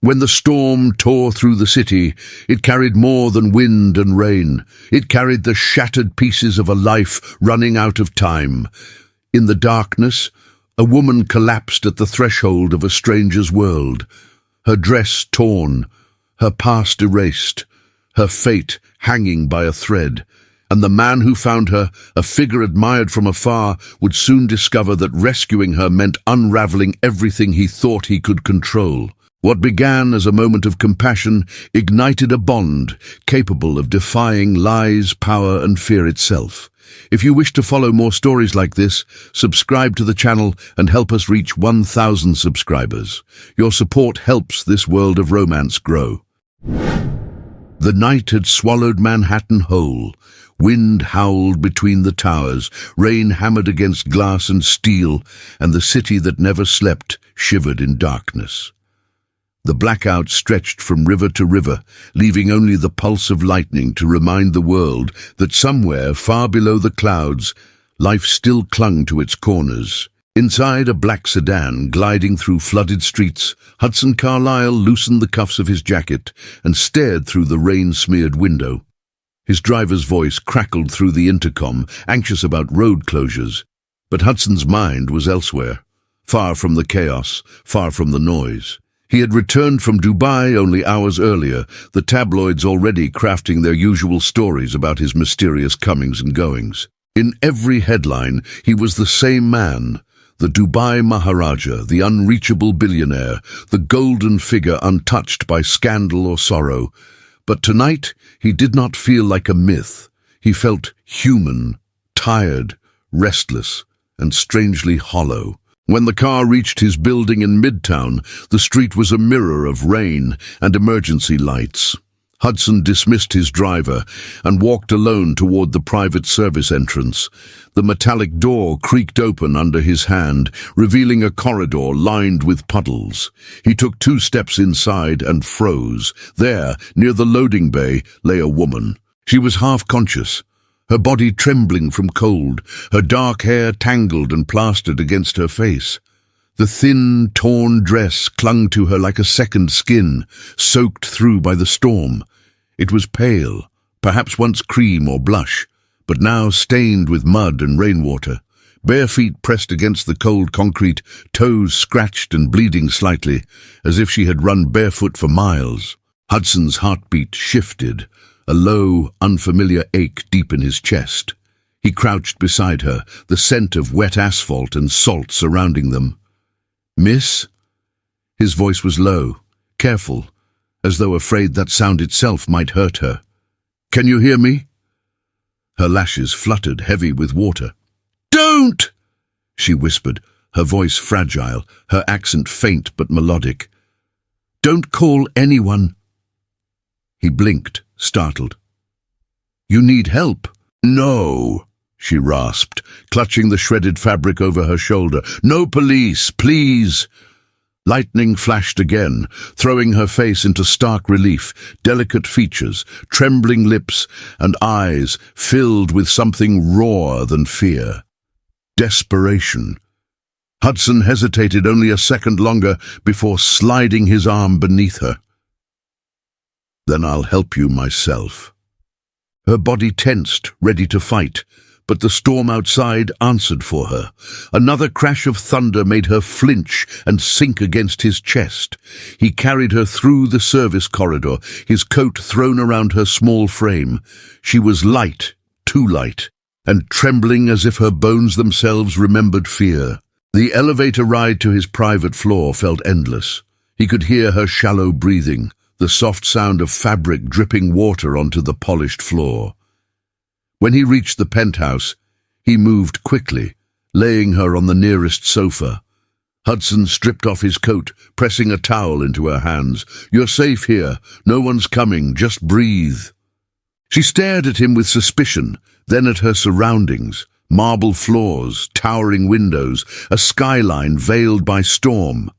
When the storm tore through the city, it carried more than wind and rain. It carried the shattered pieces of a life running out of time. In the darkness, a woman collapsed at the threshold of a stranger's world, her dress torn, her past erased, her fate hanging by a thread. And the man who found her, a figure admired from afar, would soon discover that rescuing her meant unraveling everything he thought he could control. What began as a moment of compassion ignited a bond capable of defying lies, power, and fear itself. If you wish to follow more stories like this, subscribe to the channel and help us reach 1,000 subscribers. Your support helps this world of romance grow. The night had swallowed Manhattan whole. Wind howled between the towers, rain hammered against glass and steel, and the city that never slept shivered in darkness. The blackout stretched from river to river, leaving only the pulse of lightning to remind the world that somewhere far below the clouds, life still clung to its corners. Inside a black sedan gliding through flooded streets, Hudson Carlyle loosened the cuffs of his jacket and stared through the rain-smeared window. His driver's voice crackled through the intercom, anxious about road closures. But Hudson's mind was elsewhere, far from the chaos, far from the noise. He had returned from Dubai only hours earlier, the tabloids already crafting their usual stories about his mysterious comings and goings. In every headline, he was the same man, the Dubai Maharaja, the unreachable billionaire, the golden figure untouched by scandal or sorrow. But tonight, he did not feel like a myth. He felt human, tired, restless, and strangely hollow. When the car reached his building in Midtown, the street was a mirror of rain and emergency lights. Hudson dismissed his driver and walked alone toward the private service entrance. The metallic door creaked open under his hand, revealing a corridor lined with puddles. He took 2 steps inside and froze. There, near the loading bay, lay a woman. She was half-conscious, her body trembling from cold, her dark hair tangled and plastered against her face. The thin, torn dress clung to her like a second skin, soaked through by the storm. It was pale, perhaps once cream or blush, but now stained with mud and rainwater. Bare feet pressed against the cold concrete, toes scratched and bleeding slightly, as if she had run barefoot for miles. Hudson's heartbeat shifted, a low, unfamiliar ache deep in his chest. He crouched beside her, the scent of wet asphalt and salt surrounding them. "Miss?" His voice was low, careful, as though afraid that sound itself might hurt her. "Can you hear me?" Her lashes fluttered, heavy with water. "Don't!" she whispered, her voice fragile, her accent faint but melodic. "Don't call anyone." He blinked, startled. "You need help?" "No," she rasped, clutching the shredded fabric over her shoulder. "No police, please." Lightning flashed again, throwing her face into stark relief, delicate features, trembling lips, and eyes filled with something rawer than fear. Desperation. Hudson hesitated only a second longer before sliding his arm beneath her. "Then I'll help you myself." Her body tensed, ready to fight, but the storm outside answered for her. Another crash of thunder made her flinch and sink against his chest. He carried her through the service corridor, his coat thrown around her small frame. She was light, too light, and trembling as if her bones themselves remembered fear. The elevator ride to his private floor felt endless. He could hear her shallow breathing, the soft sound of fabric dripping water onto the polished floor. When he reached the penthouse, he moved quickly, laying her on the nearest sofa. Hudson stripped off his coat, pressing a towel into her hands. "You're safe here. No one's coming. Just breathe." She stared at him with suspicion, then at her surroundings. Marble floors, towering windows, a skyline veiled by storm.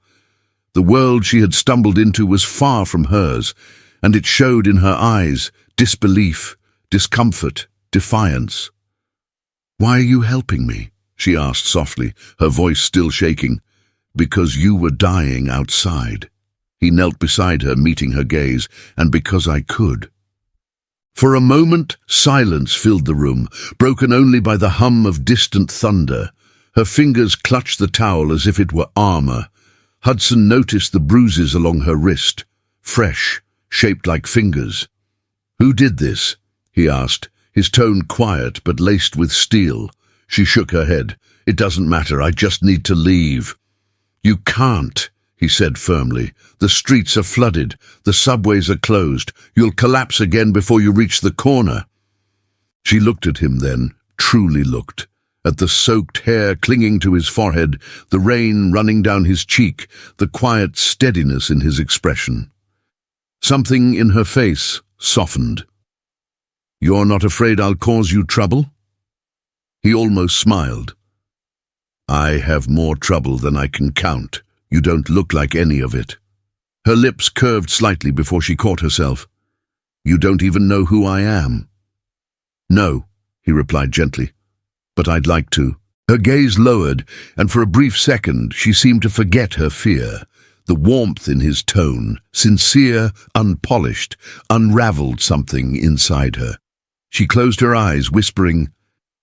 The world she had stumbled into was far from hers, and it showed in her eyes disbelief, discomfort, defiance. "Why are you helping me?" she asked softly, her voice still shaking. "Because you were dying outside." He knelt beside her, meeting her gaze, and because I could. For a moment, silence filled the room, broken only by the hum of distant thunder. Her fingers clutched the towel as if it were armor. Hudson noticed the bruises along her wrist, fresh, shaped like fingers. "Who did this?" he asked, his tone quiet but laced with steel. She shook her head. "It doesn't matter, I just need to leave." "You can't," he said firmly. "The streets are flooded, the subways are closed. You'll collapse again before you reach the corner." She looked at him then, truly looked, at the soaked hair clinging to his forehead, the rain running down his cheek, the quiet steadiness in his expression. Something in her face softened. "You're not afraid I'll cause you trouble?" He almost smiled. "I have more trouble than I can count. You don't look like any of it." Her lips curved slightly before she caught herself. "You don't even know who I am." "No," he replied gently, "but I'd like to." Her gaze lowered, and for a brief second she seemed to forget her fear. The warmth in his tone, sincere, unpolished, unraveled something inside her. She closed her eyes, whispering,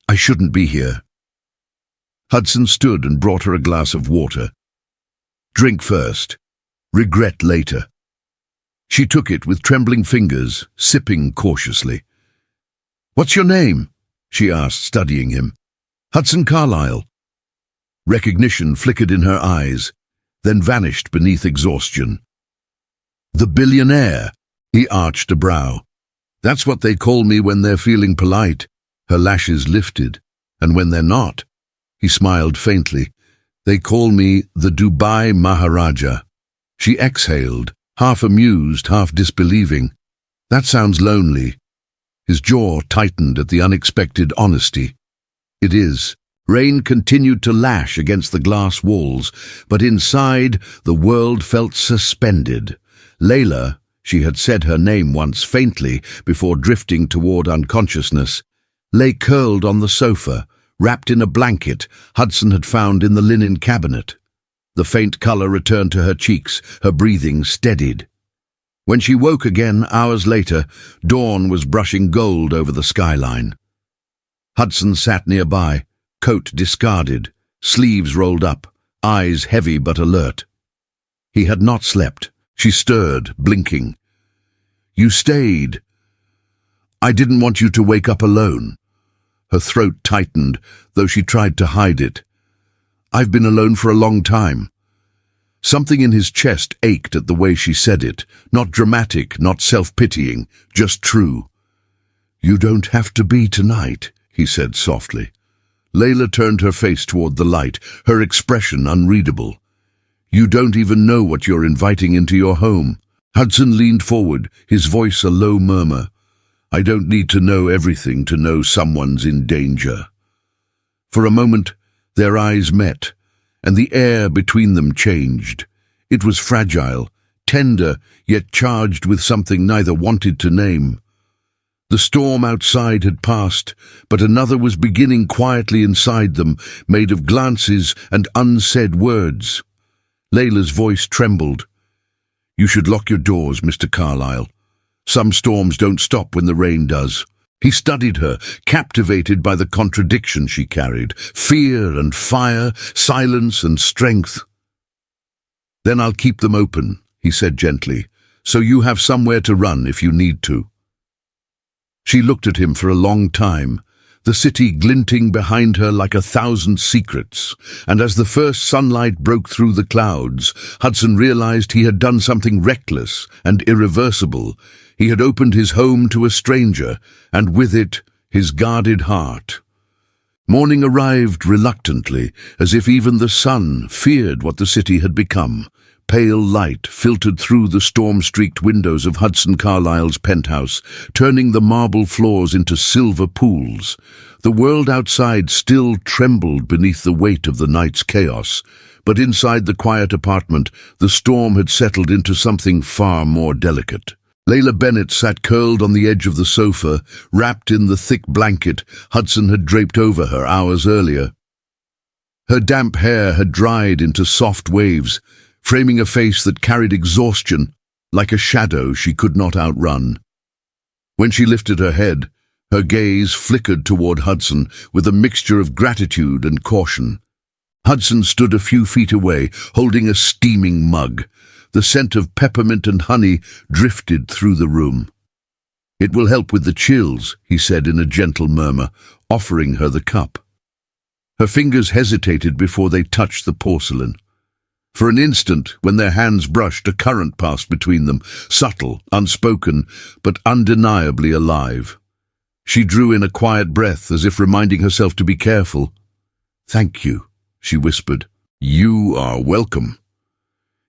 "I shouldn't be here." Hudson stood and brought her a glass of water. "Drink first. Regret later." She took it with trembling fingers, sipping cautiously. "What's your name?" she asked, studying him. "Hudson Carlyle." Recognition flickered in her eyes, then vanished beneath exhaustion. "The billionaire," he arched a brow. "That's what they call me when they're feeling polite." Her lashes lifted. "And when they're not," he smiled faintly, "they call me the Dubai Maharaja." She exhaled, half amused, half disbelieving. "That sounds lonely." His jaw tightened at the unexpected honesty. "It is." Rain continued to lash against the glass walls, but inside the world felt suspended. Layla, she had said her name once faintly before drifting toward unconsciousness, lay curled on the sofa, wrapped in a blanket Hudson had found in the linen cabinet. The faint color returned to her cheeks, her breathing steadied. When she woke again, hours later, dawn was brushing gold over the skyline. Hudson sat nearby, coat discarded, sleeves rolled up, eyes heavy but alert. He had not slept. She stirred, blinking. "You stayed." "I didn't want you to wake up alone." Her throat tightened, though she tried to hide it. "I've been alone for a long time." Something in his chest ached at the way she said it, not dramatic, not self-pitying, just true. "You don't have to be tonight," he said softly. Layla turned her face toward the light, her expression unreadable. "You don't even know what you're inviting into your home." Hudson leaned forward, his voice a low murmur. "I don't need to know everything to know someone's in danger." For a moment, their eyes met, and the air between them changed. It was fragile, tender, yet charged with something neither wanted to name. The storm outside had passed, but another was beginning quietly inside them, made of glances and unsaid words. Layla's voice trembled. "You should lock your doors, Mr. Carlyle. Some storms don't stop when the rain does." He studied her, captivated by the contradiction she carried, fear and fire, silence and strength. "Then I'll keep them open," he said gently, "so you have somewhere to run if you need to." She looked at him for a long time, the city glinting behind her like 1,000 secrets, and as the first sunlight broke through the clouds, Hudson realized he had done something reckless and irreversible. He had opened his home to a stranger, and with it, his guarded heart. Morning arrived reluctantly, as if even the sun feared what the city had become. Pale light filtered through the storm-streaked windows of Hudson Carlyle's penthouse, turning the marble floors into silver pools. The world outside still trembled beneath the weight of the night's chaos, but inside the quiet apartment, the storm had settled into something far more delicate. Layla Bennett sat curled on the edge of the sofa, wrapped in the thick blanket Hudson had draped over her hours earlier. Her damp hair had dried into soft waves, framing a face that carried exhaustion, like a shadow she could not outrun. When she lifted her head, her gaze flickered toward Hudson with a mixture of gratitude and caution. Hudson stood a few feet away, holding a steaming mug. The scent of peppermint and honey drifted through the room. "It will help with the chills," he said in a gentle murmur, offering her the cup. Her fingers hesitated before they touched the porcelain. For an instant, when their hands brushed, a current passed between them, subtle, unspoken, but undeniably alive. She drew in a quiet breath, as if reminding herself to be careful. "Thank you," she whispered. "You are welcome."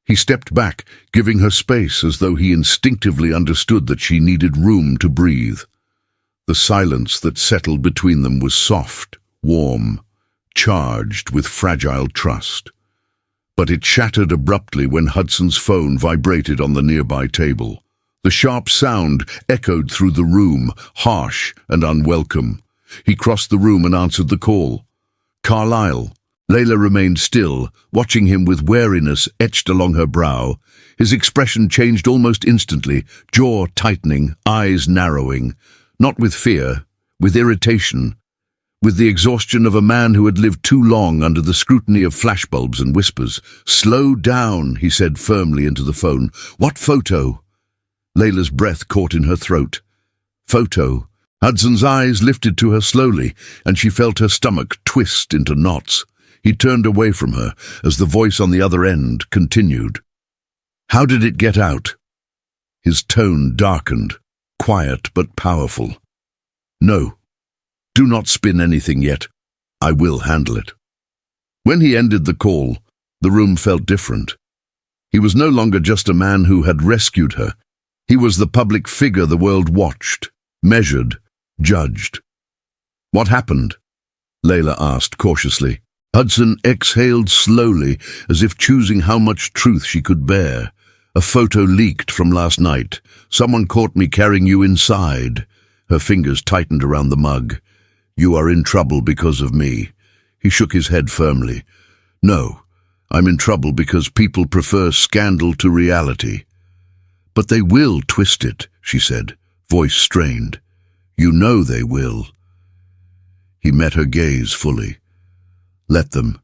He stepped back, giving her space as though he instinctively understood that she needed room to breathe. The silence that settled between them was soft, warm, charged with fragile trust. But it shattered abruptly when Hudson's phone vibrated on the nearby table. The sharp sound echoed through the room, harsh and unwelcome. He crossed the room and answered the call. "Carlyle." Layla remained still, watching him with wariness etched along her brow. His expression changed almost instantly, jaw tightening, eyes narrowing. Not with fear, with irritation, with the exhaustion of a man who had lived too long under the scrutiny of flashbulbs and whispers. "Slow down," he said firmly into the phone. "What photo?" Layla's breath caught in her throat. "Photo." Hudson's eyes lifted to her slowly, and she felt her stomach twist into knots. He turned away from her as the voice on the other end continued. "How did it get out?" His tone darkened, quiet but powerful. "No. Do not spin anything yet. I will handle it." When he ended the call, the room felt different. He was no longer just a man who had rescued her. He was the public figure the world watched, measured, judged. "What happened?" Layla asked cautiously. Hudson exhaled slowly, as if choosing how much truth she could bear. "A photo leaked from last night. Someone caught me carrying you inside." Her fingers tightened around the mug. "You are in trouble because of me." He shook his head firmly. "No, I'm in trouble because people prefer scandal to reality." "But they will twist it," she said, voice strained. "You know they will." He met her gaze fully. "Let them.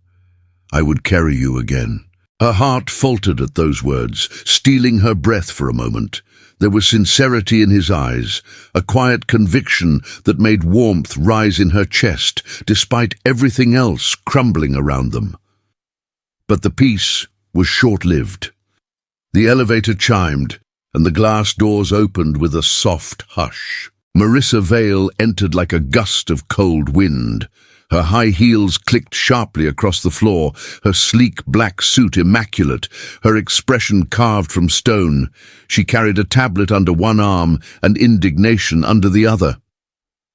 I would carry you again." Her heart faltered at those words, stealing her breath for a moment. There was sincerity in his eyes, a quiet conviction that made warmth rise in her chest, despite everything else crumbling around them. But the peace was short-lived. The elevator chimed, and the glass doors opened with a soft hush. Marissa Vale entered like a gust of cold wind. Her high heels clicked sharply across the floor, her sleek black suit immaculate, her expression carved from stone. She carried a tablet under one arm and indignation under the other.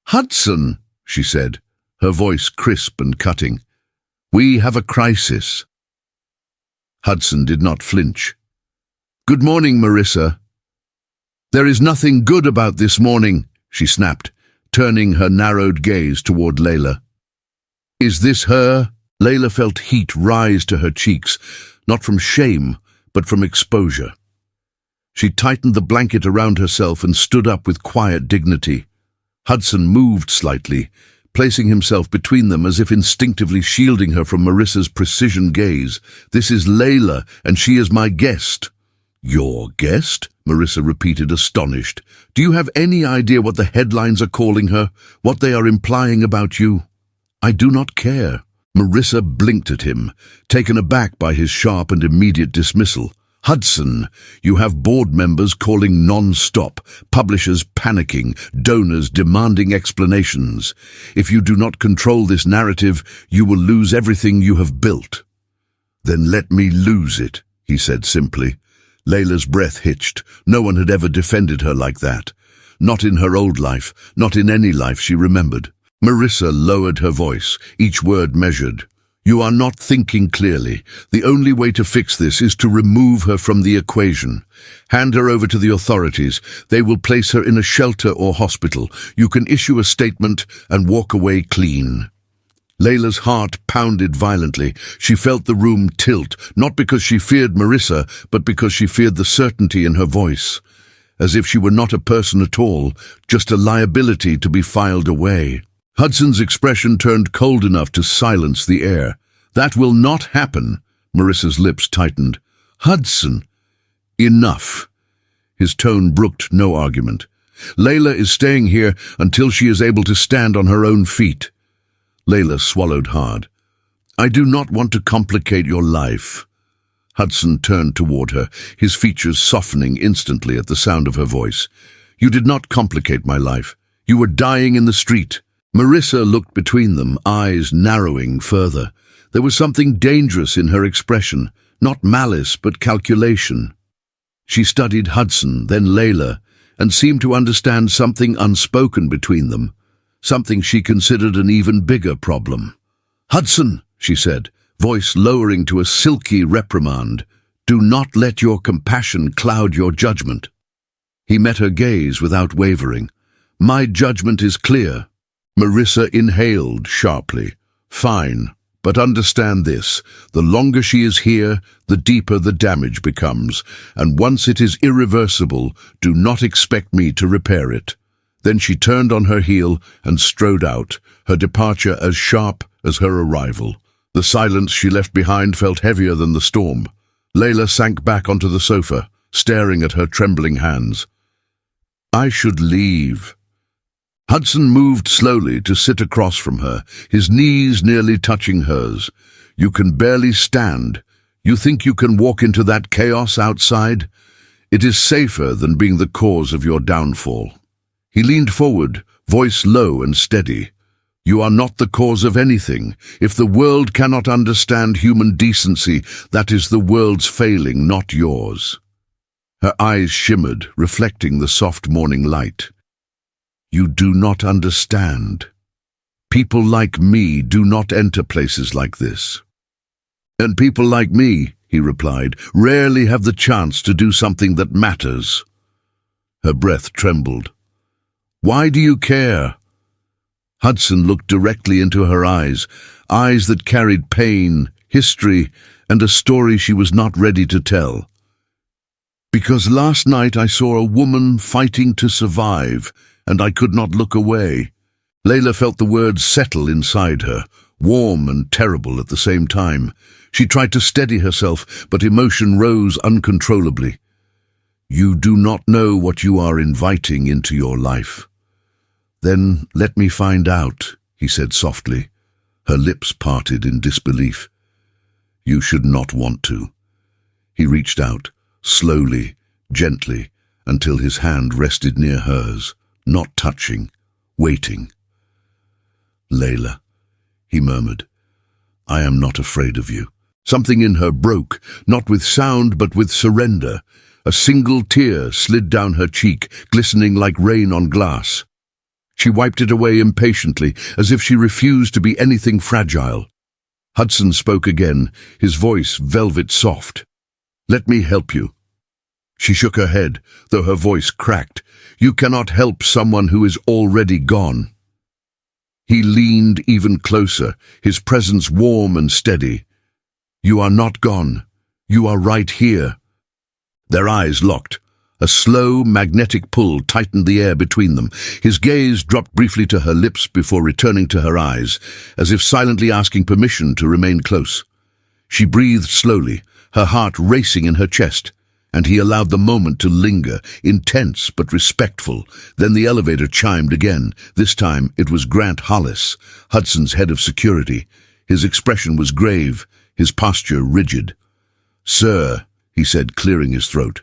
"Hudson," she said, her voice crisp and cutting. "We have a crisis." Hudson did not flinch. "Good morning, Marissa." "There is nothing good about this morning," she snapped, turning her narrowed gaze toward Layla. "Is this her?" Layla felt heat rise to her cheeks, not from shame, but from exposure. She tightened the blanket around herself and stood up with quiet dignity. Hudson moved slightly, placing himself between them as if instinctively shielding her from Marissa's precision gaze. "This is Layla, and she is my guest." "Your guest?" Marissa repeated, astonished. "Do you have any idea what the headlines are calling her, what they are implying about you?" "I do not care." Marissa blinked at him, taken aback by his sharp and immediate dismissal. "Hudson, you have board members calling non-stop, publishers panicking, donors demanding explanations. If you do not control this narrative, you will lose everything you have built." "Then let me lose it," he said simply. Layla's breath hitched. No one had ever defended her like that. Not in her old life, not in any life she remembered. Marissa lowered her voice, each word measured. "You are not thinking clearly. The only way to fix this is to remove her from the equation. Hand her over to the authorities. They will place her in a shelter or hospital. You can issue a statement and walk away clean." Layla's heart pounded violently. She felt the room tilt, not because she feared Marissa, but because she feared the certainty in her voice, as if she were not a person at all, just a liability to be filed away. Hudson's expression turned cold enough to silence the air. "That will not happen." Marissa's lips tightened. "Hudson, enough." His tone brooked no argument. "Layla is staying here until she is able to stand on her own feet." Layla swallowed hard. "I do not want to complicate your life." Hudson turned toward her, his features softening instantly at the sound of her voice. "You did not complicate my life. You were dying in the street." Marissa looked between them, eyes narrowing further. There was something dangerous in her expression, not malice but calculation. She studied Hudson, then Layla, and seemed to understand something unspoken between them, something she considered an even bigger problem. "Hudson," she said, voice lowering to a silky reprimand, "do not let your compassion cloud your judgment." He met her gaze without wavering. "My judgment is clear." Marissa inhaled sharply. "Fine, but understand this. The longer she is here, the deeper the damage becomes, and once it is irreversible, do not expect me to repair it." Then she turned on her heel and strode out, her departure as sharp as her arrival. The silence she left behind felt heavier than the storm. Layla sank back onto the sofa, staring at her trembling hands. "I should leave." Hudson moved slowly to sit across from her, his knees nearly touching hers. "You can barely stand. You think you can walk into that chaos outside? It is safer than being the cause of your downfall." He leaned forward, voice low and steady. "You are not the cause of anything. If the world cannot understand human decency, that is the world's failing, not yours." Her eyes shimmered, reflecting the soft morning light. "You do not understand. People like me do not enter places like this." "And people like me," he replied, "rarely have the chance to do something that matters." Her breath trembled. "Why do you care?" Hudson looked directly into her eyes that carried pain, history, and a story she was not ready to tell. "Because last night I saw a woman fighting to survive, and I could not look away." Layla felt the words settle inside her, warm and terrible at the same time. She tried to steady herself, but emotion rose uncontrollably. "You do not know what you are inviting into your life." "Then let me find out," he said softly. Her lips parted in disbelief. "You should not want to." He reached out, slowly, gently, until his hand rested near hers, not touching, waiting. "Layla," he murmured, "I am not afraid of you." Something in her broke, not with sound but with surrender. A single tear slid down her cheek, glistening like rain on glass. She wiped it away impatiently, as if she refused to be anything fragile. Hudson spoke again, his voice velvet soft. "Let me help you." She shook her head, though her voice cracked. "You cannot help someone who is already gone." He leaned even closer, his presence warm and steady. "You are not gone. You are right here." Their eyes locked. A slow, magnetic pull tightened the air between them. His gaze dropped briefly to her lips before returning to her eyes, as if silently asking permission to remain close. She breathed slowly, her heart racing in her chest, and he allowed the moment to linger, intense but respectful. Then the elevator chimed again. This time it was Grant Hollis, Hudson's head of security. His expression was grave, his posture rigid. "Sir," he said, clearing his throat,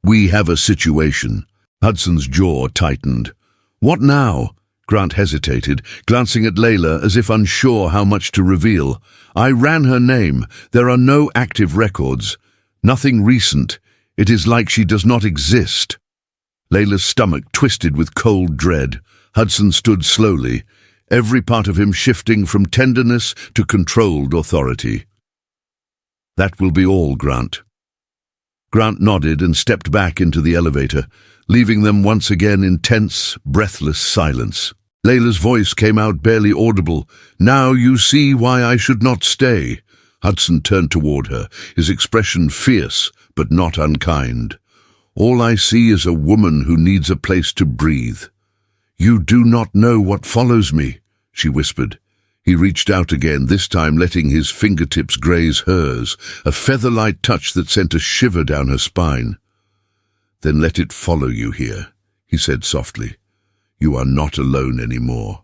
"we have a situation." Hudson's jaw tightened. "What now?" Grant hesitated, glancing at Layla as if unsure how much to reveal. "I ran her name. There are no active records. Nothing recent. It is like she does not exist." Layla's stomach twisted with cold dread. Hudson stood slowly, every part of him shifting from tenderness to controlled authority. "That will be all, Grant." Grant nodded and stepped back into the elevator, leaving them once again in tense, breathless silence. Layla's voice came out barely audible. "Now you see why I should not stay." Hudson turned toward her, his expression fierce but not unkind. "All I see is a woman who needs a place to breathe." "You do not know what follows me," she whispered. He reached out again, this time letting his fingertips graze hers, a feather-light touch that sent a shiver down her spine. "Then let it follow you here," he said softly. "You are not alone anymore."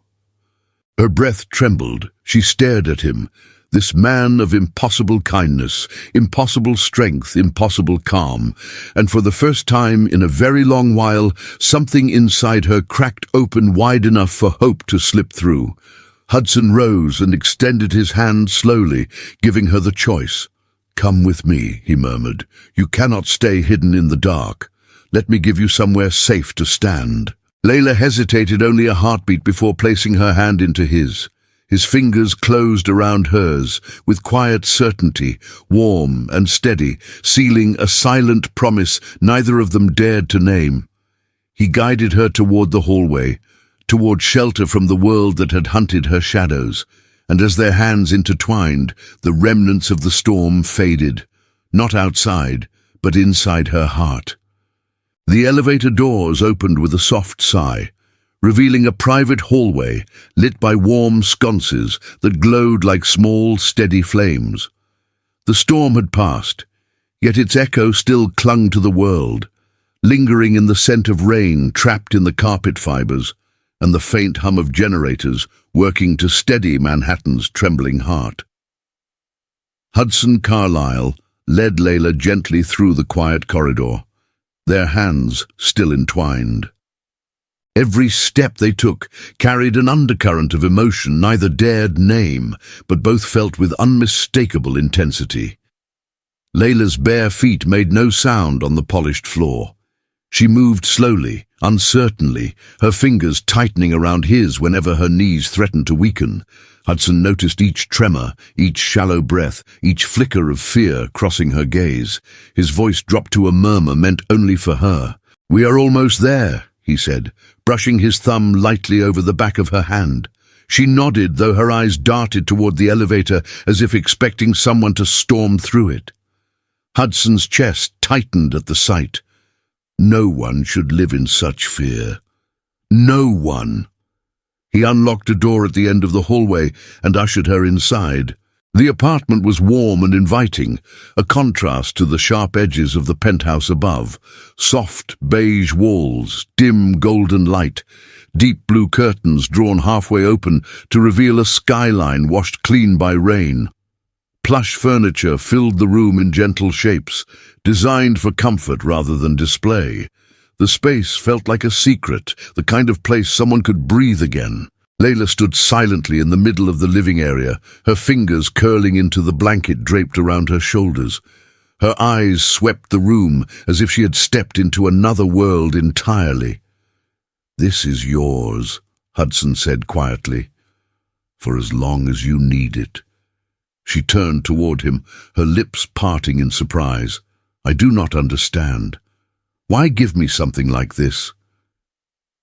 Her breath trembled. She stared at him, this man of impossible kindness, impossible strength, impossible calm, and for the first time in a very long while, something inside her cracked open wide enough for hope to slip through. Hudson rose and extended his hand slowly, giving her the choice. "Come with me," he murmured. "You cannot stay hidden in the dark. Let me give you somewhere safe to stand." Layla hesitated only a heartbeat before placing her hand into his. His fingers closed around hers, with quiet certainty, warm and steady, sealing a silent promise neither of them dared to name. He guided her toward the hallway, toward shelter from the world that had hunted her shadows, and as their hands intertwined, the remnants of the storm faded, not outside, but inside her heart. The elevator doors opened with a soft sigh, revealing a private hallway lit by warm sconces that glowed like small, steady flames. The storm had passed, yet its echo still clung to the world, lingering in the scent of rain trapped in the carpet fibers and the faint hum of generators working to steady Manhattan's trembling heart. Hudson Carlyle led Layla gently through the quiet corridor, their hands still entwined. Every step they took carried an undercurrent of emotion neither dared name, but both felt with unmistakable intensity. Layla's bare feet made no sound on the polished floor. She moved slowly, uncertainly, her fingers tightening around his whenever her knees threatened to weaken. Hudson noticed each tremor, each shallow breath, each flicker of fear crossing her gaze. His voice dropped to a murmur meant only for her. "We are almost there," he said, brushing his thumb lightly over the back of her hand. She nodded, though her eyes darted toward the elevator as if expecting someone to storm through it. Hudson's chest tightened at the sight. No one should live in such fear. No one. He unlocked a door at the end of the hallway and ushered her inside. The apartment was warm and inviting, a contrast to the sharp edges of the penthouse above. Soft beige walls, dim golden light, deep blue curtains drawn halfway open to reveal a skyline washed clean by rain. Plush furniture filled the room in gentle shapes, designed for comfort rather than display. The space felt like a secret, the kind of place someone could breathe again. Layla stood silently in the middle of the living area, her fingers curling into the blanket draped around her shoulders. Her eyes swept the room as if she had stepped into another world entirely. "This is yours," Hudson said quietly, "for as long as you need it." She turned toward him, her lips parting in surprise. "I do not understand. Why give me something like this?"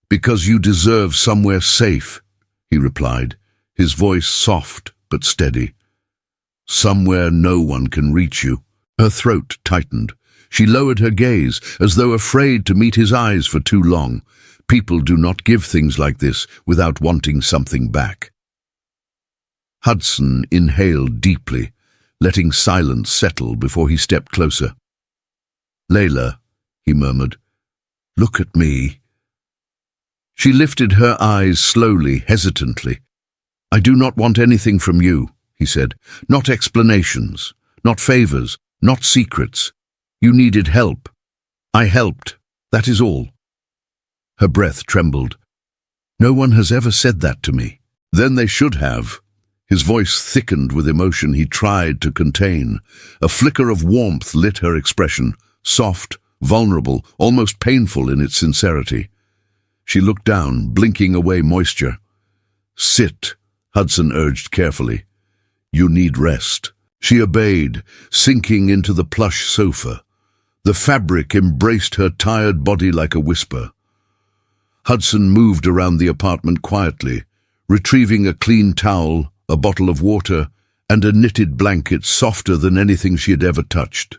"Because you deserve somewhere safe," he replied, his voice soft but steady. "Somewhere no one can reach you." Her throat tightened. She lowered her gaze, as though afraid to meet his eyes for too long. People do not give things like this without wanting something back. Hudson inhaled deeply, letting silence settle before he stepped closer. "Layla," he murmured, "look at me." She lifted her eyes slowly, hesitantly. "I do not want anything from you," he said. "Not explanations, not favors, not secrets. You needed help. I helped. That is all." Her breath trembled. "No one has ever said that to me." "Then they should have." His voice thickened with emotion he tried to contain. A flicker of warmth lit her expression, soft, vulnerable, almost painful in its sincerity. She looked down, blinking away moisture. "Sit," Hudson urged carefully. "You need rest." She obeyed, sinking into the plush sofa. The fabric embraced her tired body like a whisper. Hudson moved around the apartment quietly, retrieving a clean towel, a bottle of water, and a knitted blanket softer than anything she had ever touched.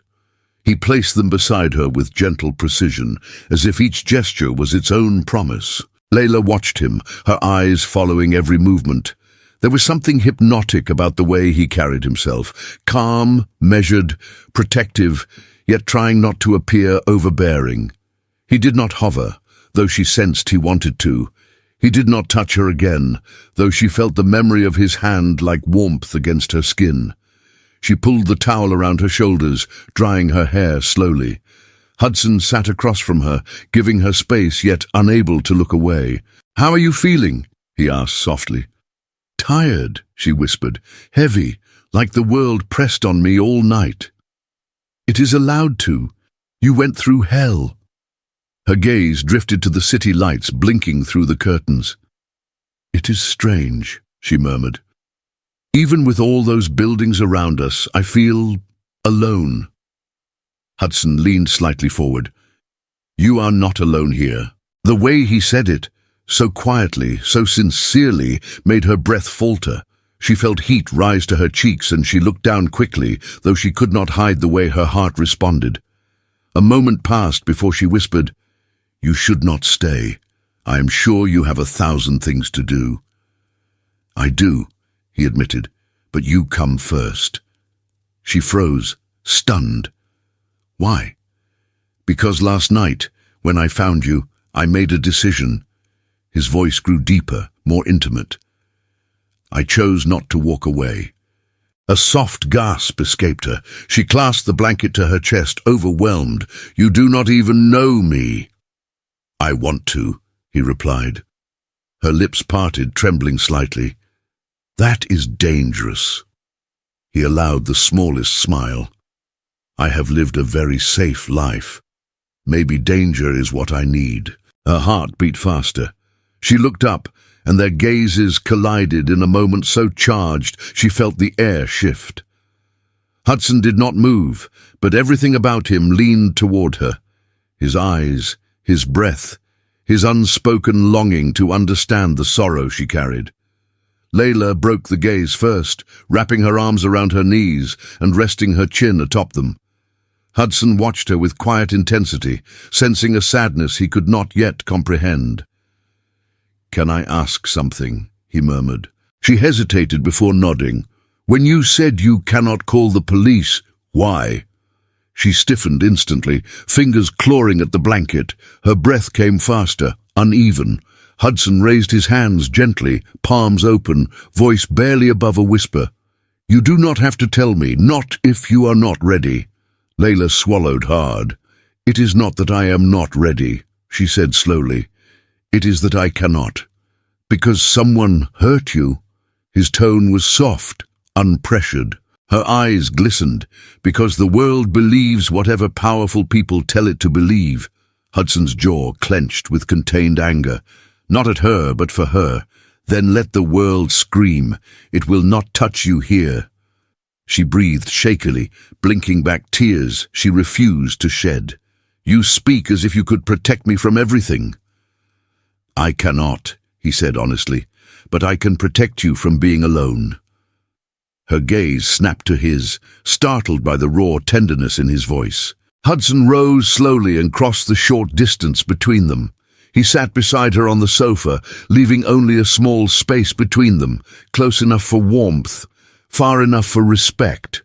He placed them beside her with gentle precision, as if each gesture was its own promise. Layla watched him, her eyes following every movement. There was something hypnotic about the way he carried himself, calm, measured, protective, yet trying not to appear overbearing. He did not hover, though she sensed he wanted to. He did not touch her again, though she felt the memory of his hand like warmth against her skin. She pulled the towel around her shoulders, drying her hair slowly. Hudson sat across from her, giving her space yet unable to look away. "How are you feeling?" he asked softly. "Tired," she whispered, "heavy, like the world pressed on me all night." "It is allowed to. You went through hell." Her gaze drifted to the city lights blinking through the curtains. "It is strange," she murmured. "Even with all those buildings around us, I feel alone." Hudson leaned slightly forward. "You are not alone here." The way he said it, so quietly, so sincerely, made her breath falter. She felt heat rise to her cheeks and she looked down quickly, though she could not hide the way her heart responded. A moment passed before she whispered, "You should not stay. I am sure you have 1,000 things to do." "I do," he admitted, "but you come first." She froze, stunned. "Why?" "Because last night, when I found you, I made a decision." His voice grew deeper, more intimate. "I chose not to walk away." A soft gasp escaped her. She clasped the blanket to her chest, overwhelmed. "You do not even know me." "I want to," he replied. Her lips parted, trembling slightly. "That is dangerous." He allowed the smallest smile. "I have lived a very safe life. Maybe danger is what I need." Her heart beat faster. She looked up, and their gazes collided in a moment so charged she felt the air shift. Hudson did not move, but everything about him leaned toward her. His eyes, his breath, his unspoken longing to understand the sorrow she carried. Layla broke the gaze first, wrapping her arms around her knees and resting her chin atop them. Hudson watched her with quiet intensity, sensing a sadness he could not yet comprehend. "Can I ask something?" he murmured. She hesitated before nodding. "When you said you cannot call the police, why?" She stiffened instantly, fingers clawing at the blanket. Her breath came faster, uneven. Hudson raised his hands gently, palms open, voice barely above a whisper. "You do not have to tell me, not if you are not ready." Layla swallowed hard. "It is not that I am not ready," she said slowly. "It is that I cannot. Because someone hurt you." His tone was soft, unpressured. Her eyes glistened. "Because the world believes whatever powerful people tell it to believe." Hudson's jaw clenched with contained anger. Not at her, but for her. "Then let the world scream. It will not touch you here." She breathed shakily, blinking back tears she refused to shed. "You speak as if you could protect me from everything." "I cannot," he said honestly, "but I can protect you from being alone." Her gaze snapped to his, startled by the raw tenderness in his voice. Hudson rose slowly and crossed the short distance between them. He sat beside her on the sofa, leaving only a small space between them, close enough for warmth, far enough for respect.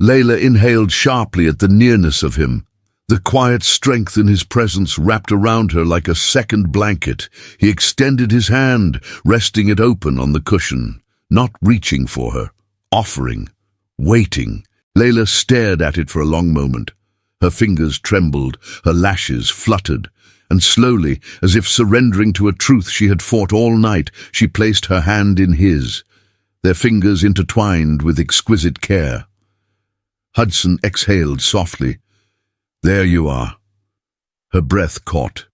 Layla inhaled sharply at the nearness of him. The quiet strength in his presence wrapped around her like a second blanket. He extended his hand, resting it open on the cushion, not reaching for her, offering, waiting. Layla stared at it for a long moment. Her fingers trembled, her lashes fluttered, and slowly, as if surrendering to a truth she had fought all night, she placed her hand in his, their fingers intertwined with exquisite care. Hudson exhaled softly. "There you are." Her breath caught.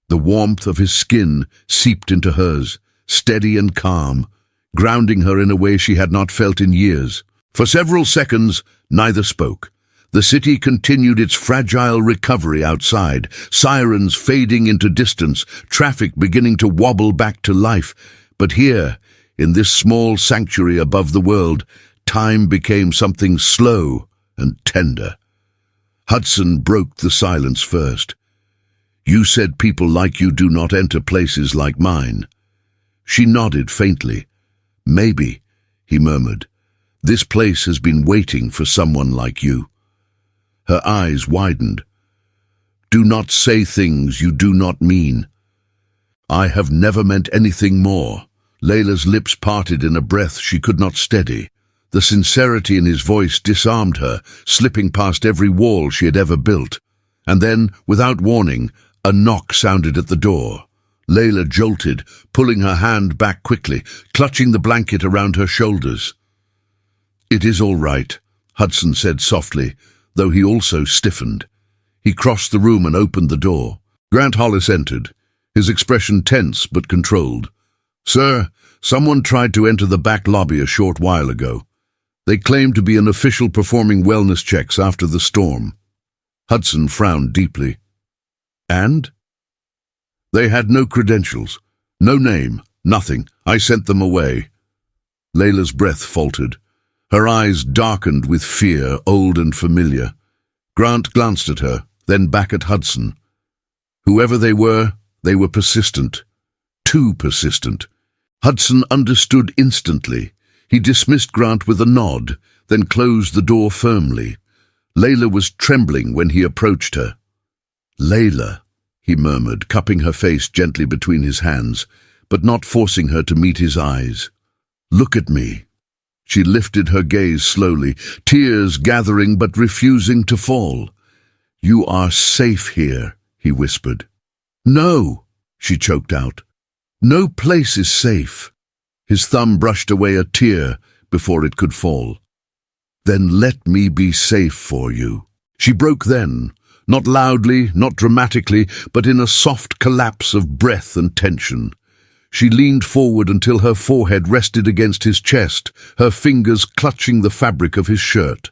The warmth of his skin seeped into hers, steady and calm, grounding her in a way she had not felt in years. For several seconds, neither spoke. The city continued its fragile recovery outside, sirens fading into distance, traffic beginning to wobble back to life. But here, in this small sanctuary above the world, time became something slow and tender. Hudson broke the silence first. "You said people like you do not enter places like mine." She nodded faintly. "Maybe," he murmured. "This place has been waiting for someone like you." Her eyes widened. "Do not say things you do not mean." "I have never meant anything more." Layla's lips parted in a breath she could not steady. The sincerity in his voice disarmed her, slipping past every wall she had ever built. And then, without warning, a knock sounded at the door. Layla jolted, pulling her hand back quickly, clutching the blanket around her shoulders. "It is all right," Hudson said softly, though he also stiffened. He crossed the room and opened the door. Grant Hollis entered, his expression tense but controlled. "Sir, someone tried to enter the back lobby a short while ago. They claimed to be an official performing wellness checks after the storm." Hudson frowned deeply. "And?" "They had no credentials, no name, nothing. I sent them away." Layla's breath faltered. Her eyes darkened with fear, old and familiar. Grant glanced at her, then back at Hudson. Whoever they were persistent. Too persistent. Hudson understood instantly. He dismissed Grant with a nod, then closed the door firmly. Layla was trembling when he approached her. "Layla," he murmured, cupping her face gently between his hands, but not forcing her to meet his eyes. "Look at me." She lifted her gaze slowly, tears gathering but refusing to fall. "You are safe here," he whispered. "No," she choked out. "No place is safe." His thumb brushed away a tear before it could fall. "Then let me be safe for you." She broke then, not loudly, not dramatically, but in a soft collapse of breath and tension. She leaned forward until her forehead rested against his chest, her fingers clutching the fabric of his shirt.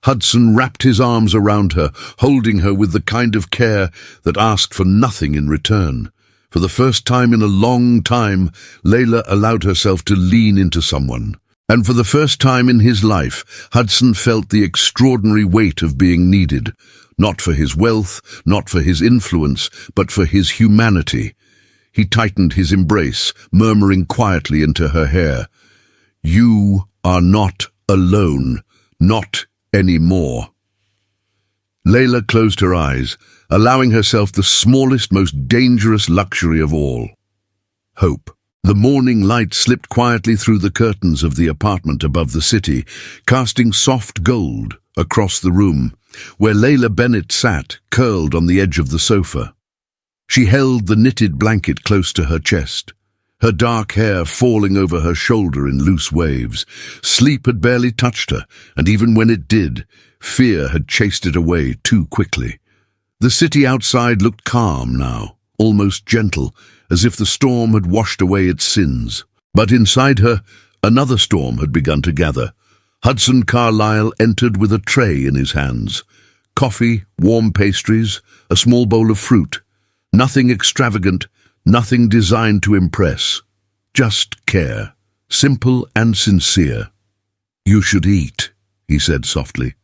Hudson wrapped his arms around her, holding her with the kind of care that asked for nothing in return. For the first time in a long time, Layla allowed herself to lean into someone. And for the first time in his life, Hudson felt the extraordinary weight of being needed, not for his wealth, not for his influence, but for his humanity. He tightened his embrace, murmuring quietly into her hair, "You are not alone, not anymore." Layla closed her eyes, allowing herself the smallest, most dangerous luxury of all: hope. The morning light slipped quietly through the curtains of the apartment above the city, casting soft gold across the room, where Layla Bennett sat, curled on the edge of the sofa. She held the knitted blanket close to her chest, her dark hair falling over her shoulder in loose waves. Sleep had barely touched her, and even when it did, fear had chased it away too quickly. The city outside looked calm now, almost gentle, as if the storm had washed away its sins. But inside her, another storm had begun to gather. Hudson Carlyle entered with a tray in his hands. Coffee, warm pastries, a small bowl of fruit. Nothing extravagant, nothing designed to impress. Just care, simple and sincere. "You should eat," he said softly.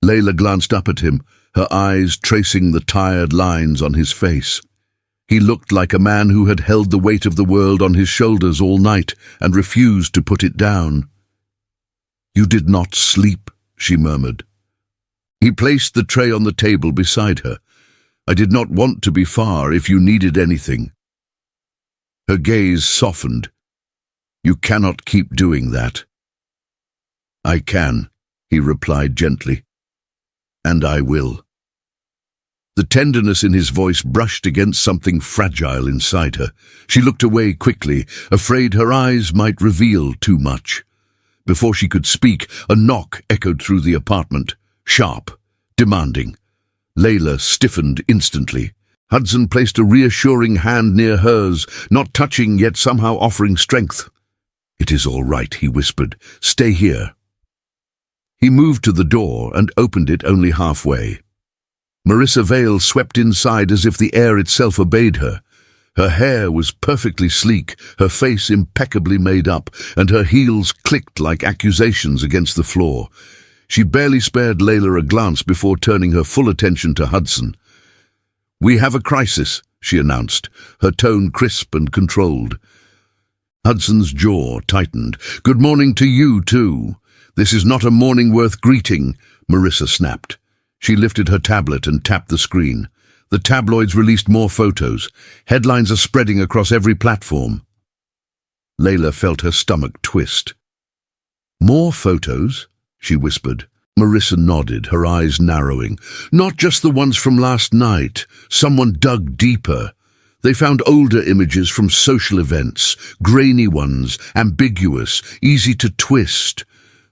Layla glanced up at him, her eyes tracing the tired lines on his face. He looked like a man who had held the weight of the world on his shoulders all night and refused to put it down. "You did not sleep," she murmured. He placed the tray on the table beside her. "I did not want to be far if you needed anything." Her gaze softened. "You cannot keep doing that." "I can," he replied gently. "And I will." The tenderness in his voice brushed against something fragile inside her. She looked away quickly, afraid her eyes might reveal too much. Before she could speak, a knock echoed through the apartment, sharp, demanding. Layla stiffened instantly. Hudson placed a reassuring hand near hers, not touching yet somehow offering strength. "It is all right," he whispered. "Stay here." He moved to the door and opened it only halfway. Marissa Vale swept inside as if the air itself obeyed her. Her hair was perfectly sleek, her face impeccably made up, and her heels clicked like accusations against the floor. She barely spared Layla a glance before turning her full attention to Hudson. "We have a crisis," she announced, her tone crisp and controlled. Hudson's jaw tightened. "Good morning to you, too. This is not a morning worth greeting," Marissa snapped. She lifted her tablet and tapped the screen. The tabloids released more photos. Headlines are spreading across every platform. Layla felt her stomach twist. "More photos?" she whispered. Marissa nodded, her eyes narrowing. "Not just the ones from last night. Someone dug deeper. They found older images from social events, grainy ones, ambiguous, easy to twist.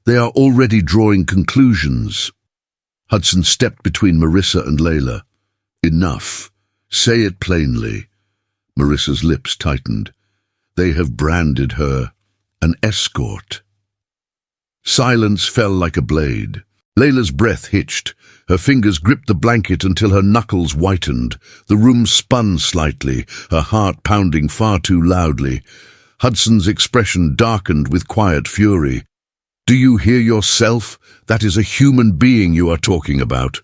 They are already drawing conclusions." Hudson stepped between Marissa and Layla. "Enough. Say it plainly." Marissa's lips tightened. "They have branded her an escort." Silence fell like a blade. Layla's breath hitched. Her fingers gripped the blanket until her knuckles whitened. The room spun slightly, her heart pounding far too loudly. Hudson's expression darkened with quiet fury. "Do you hear yourself? That is a human being you are talking about."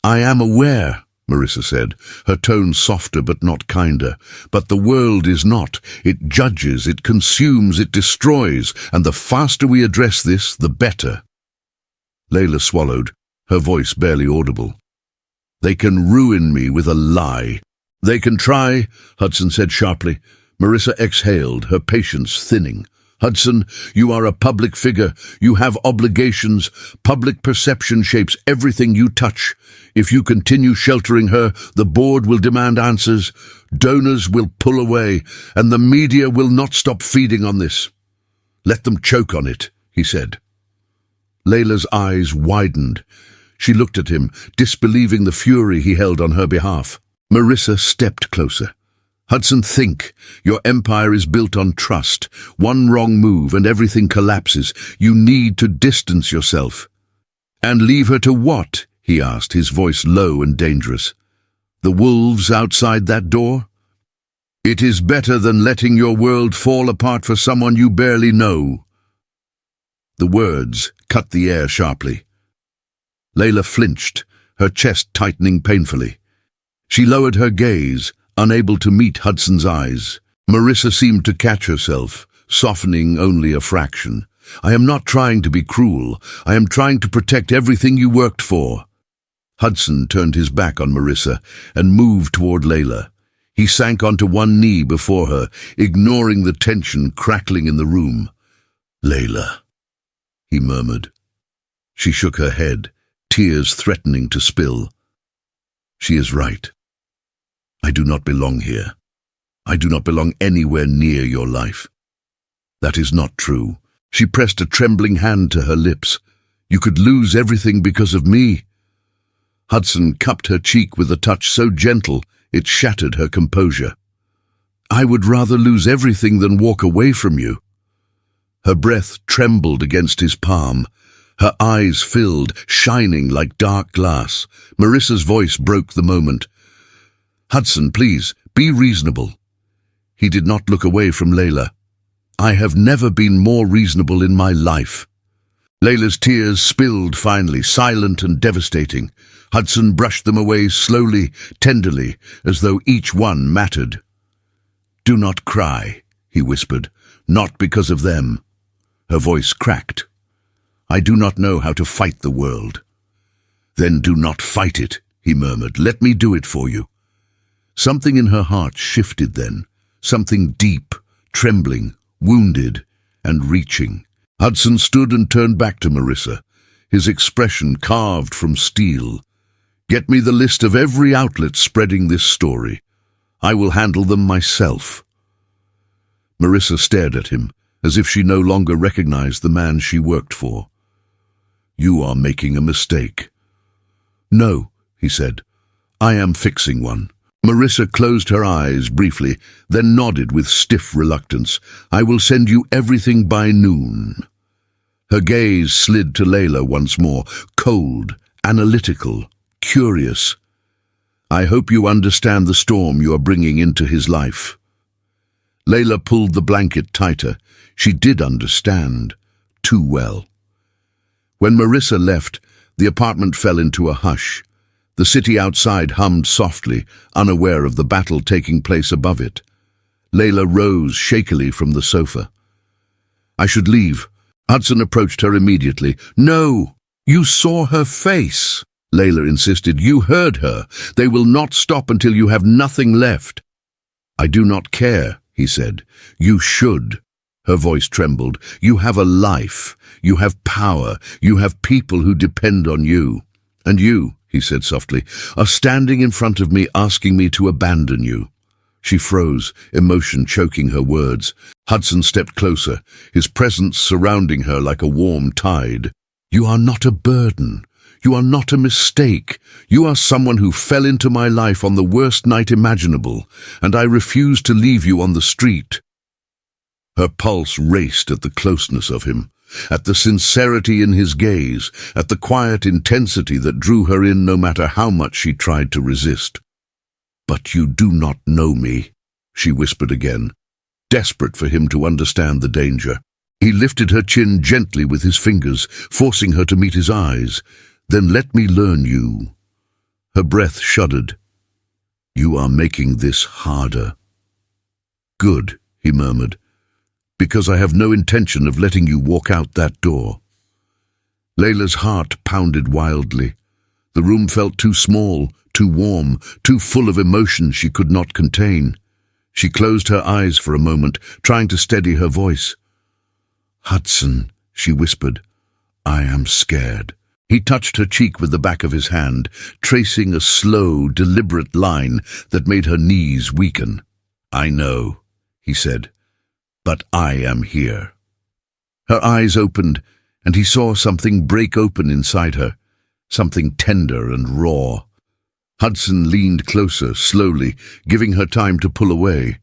"I am aware," Marissa said, her tone softer but not kinder. "But the world is not. It judges, it consumes, it destroys, and the faster we address this, the better." Layla swallowed, her voice barely audible. "They can ruin me with a lie." "They can try," Hudson said sharply. Marissa exhaled, her patience thinning. "Hudson, you are a public figure. You have obligations. Public perception shapes everything you touch. If you continue sheltering her, the board will demand answers. Donors will pull away, and the media will not stop feeding on this." "Let them choke on it," he said. Layla's eyes widened. She looked at him, disbelieving the fury he held on her behalf. Marissa stepped closer. "Hudson, think. Your empire is built on trust. One wrong move and everything collapses. You need to distance yourself." "And leave her to what?" he asked, his voice low and dangerous. "The wolves outside that door?" "It is better than letting your world fall apart for someone you barely know." The words cut the air sharply. Layla flinched, her chest tightening painfully. She lowered her gaze, unable to meet Hudson's eyes. Marissa seemed to catch herself, softening only a fraction. "I am not trying to be cruel. I am trying to protect everything you worked for." Hudson turned his back on Marissa and moved toward Layla. He sank onto one knee before her, ignoring the tension crackling in the room. "Layla," he murmured. She shook her head, tears threatening to spill. "She is right. I do not belong here. I do not belong anywhere near your life." "That is not true." She pressed a trembling hand to her lips. "You could lose everything because of me." Hudson cupped her cheek with a touch so gentle it shattered her composure. "I would rather lose everything than walk away from you." Her breath trembled against his palm. Her eyes filled, shining like dark glass. Marissa's voice broke the moment. "Hudson, please, be reasonable." He did not look away from Layla. "I have never been more reasonable in my life." Layla's tears spilled finally, silent and devastating. Hudson brushed them away slowly, tenderly, as though each one mattered. "Do not cry," he whispered, "not because of them." Her voice cracked. "I do not know how to fight the world." "Then do not fight it," he murmured. "Let me do it for you." Something in her heart shifted then, something deep, trembling, wounded, and reaching. Hudson stood and turned back to Marissa, his expression carved from steel. "Get me the list of every outlet spreading this story. I will handle them myself." Marissa stared at him, as if she no longer recognized the man she worked for. "You are making a mistake." "No," he said. "I am fixing one." Marissa closed her eyes briefly, then nodded with stiff reluctance. "I will send you everything by noon." Her gaze slid to Layla once more, cold, analytical, curious. "I hope you understand the storm you are bringing into his life." Layla pulled the blanket tighter. She did understand. Too well. When Marissa left, the apartment fell into a hush. The city outside hummed softly, unaware of the battle taking place above it. Layla rose shakily from the sofa. "I should leave." Hudson approached her immediately. "No! You saw her face!" Layla insisted. "You heard her. They will not stop until you have nothing left." "I do not care," he said. "You should." Her voice trembled. "You have a life. You have power. You have people who depend on you. And you," he said softly, "are standing in front of me asking me to abandon you." She froze, emotion choking her words. Hudson stepped closer, his presence surrounding her like a warm tide. "You are not a burden. You are not a mistake. You are someone who fell into my life on the worst night imaginable, and I refuse to leave you on the street." Her pulse raced at the closeness of him, at the sincerity in his gaze, at the quiet intensity that drew her in no matter how much she tried to resist. "But you do not know me," she whispered again, desperate for him to understand the danger. He lifted her chin gently with his fingers, forcing her to meet his eyes. "Then let me learn you." Her breath shuddered. "You are making this harder." "Good," he murmured, "because I have no intention of letting you walk out that door." Layla's heart pounded wildly. The room felt too small, too warm, too full of emotion she could not contain. She closed her eyes for a moment, trying to steady her voice. "Hudson," she whispered, "I am scared." He touched her cheek with the back of his hand, tracing a slow, deliberate line that made her knees weaken. "I know," he said, "but I am here." Her eyes opened, and he saw something break open inside her, something tender and raw. Hudson leaned closer, slowly, giving her time to pull away.